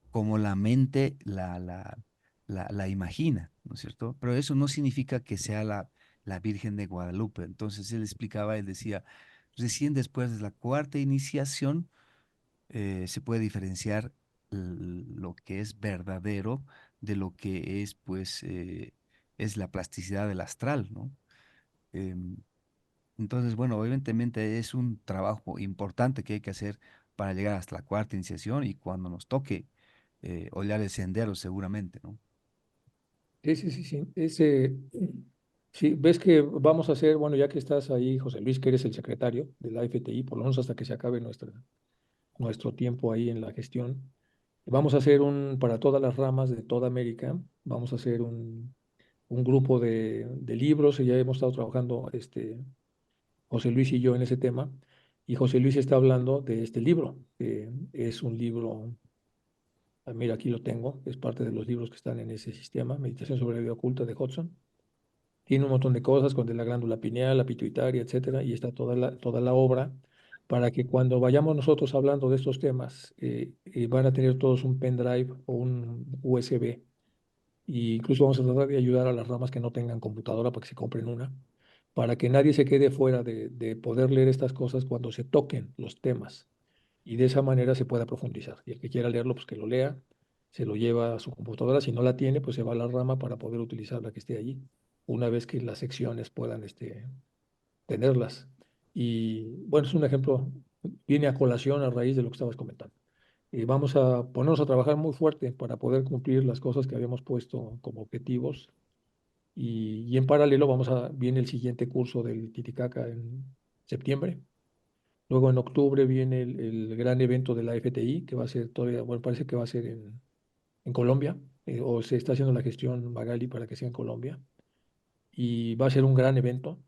como la mente la imagina, ¿no es cierto? Pero eso no significa que sea la Virgen de Guadalupe. Entonces él explicaba, él decía, recién después de la cuarta iniciación se puede diferenciar lo que es verdadero de lo que es, pues, es la plasticidad del astral, ¿no? Em, entonces, bueno, evidentemente es un trabajo importante que hay que hacer para llegar hasta la cuarta iniciación y cuando nos toque hollar el sendero seguramente, ¿no? sí, sí, sí, sí. Sí, ves que vamos a hacer, bueno, ya que estás ahí, José Luis, que eres el secretario de la FTI, por lo menos hasta que se acabe nuestro tiempo ahí en la gestión, vamos a hacer para todas las ramas de toda América, vamos a hacer un grupo de libros, y ya hemos estado trabajando José Luis y yo en ese tema, y José Luis está hablando de este libro, que es un libro, mira, aquí lo tengo, es parte de los libros que están en ese sistema, Meditación sobre la vida oculta de Hudson. Tiene un montón de cosas con de la glándula pineal, la pituitaria, etcétera, y está toda la obra para que cuando vayamos nosotros hablando de estos temas, van a tener todos un pendrive o un USB. Y incluso vamos a tratar de ayudar a las ramas que no tengan computadora para que se compren una, para que nadie se quede fuera de poder leer estas cosas cuando se toquen los temas. Y de esa manera se pueda profundizar. Y el que quiera leerlo, pues que lo lea, se lo lleva a su computadora. Si no la tiene, pues se va a la rama para poder utilizar la que esté allí, una vez que las secciones puedan tenerlas. Y bueno, es un ejemplo, viene a colación a raíz de lo que estabas comentando. Vamos a ponernos a trabajar muy fuerte para poder cumplir las cosas que habíamos puesto como objetivos. Y en paralelo viene el siguiente curso del Titicaca en septiembre. Luego en octubre viene el gran evento de la FTI, que va a ser todavía, bueno, parece que va a ser en Colombia, o se está haciendo la gestión Magali para que sea en Colombia. Y va a ser un gran evento.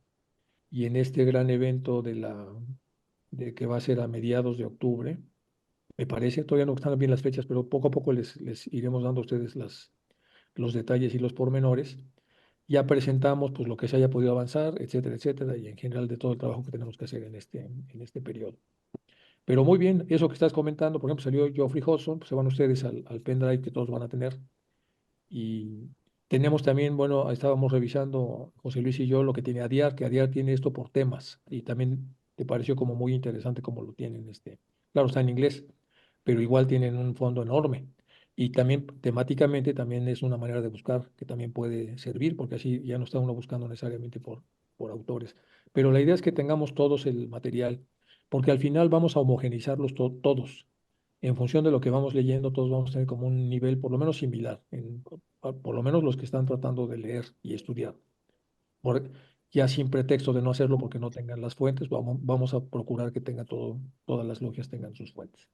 Y en este gran evento de que va a ser a mediados de octubre, me parece, todavía no están bien las fechas, pero poco a poco les iremos dando a ustedes los detalles y los pormenores. Ya presentamos pues lo que se haya podido avanzar, etcétera, etcétera, y en general de todo el trabajo que tenemos que hacer en este periodo. Pero muy bien, eso que estás comentando, por ejemplo, salió Geoffrey Hudson, pues se van ustedes al pendrive que todos van a tener. Y tenemos también, bueno, estábamos revisando José Luis y yo lo que tiene ADIAR, que ADIAR tiene esto por temas, y también te pareció como muy interesante como lo tienen. Claro, está en inglés, pero igual tienen un fondo enorme. Y también temáticamente también es una manera de buscar que también puede servir, porque así ya no está uno buscando necesariamente por autores. Pero la idea es que tengamos todos el material, porque al final vamos a homogeneizarlos todos. En función de lo que vamos leyendo, todos vamos a tener como un nivel por lo menos similar, por lo menos los que están tratando de leer y estudiar. Ya sin pretexto de no hacerlo porque no tengan las fuentes, vamos a procurar que todas las logias tengan sus fuentes.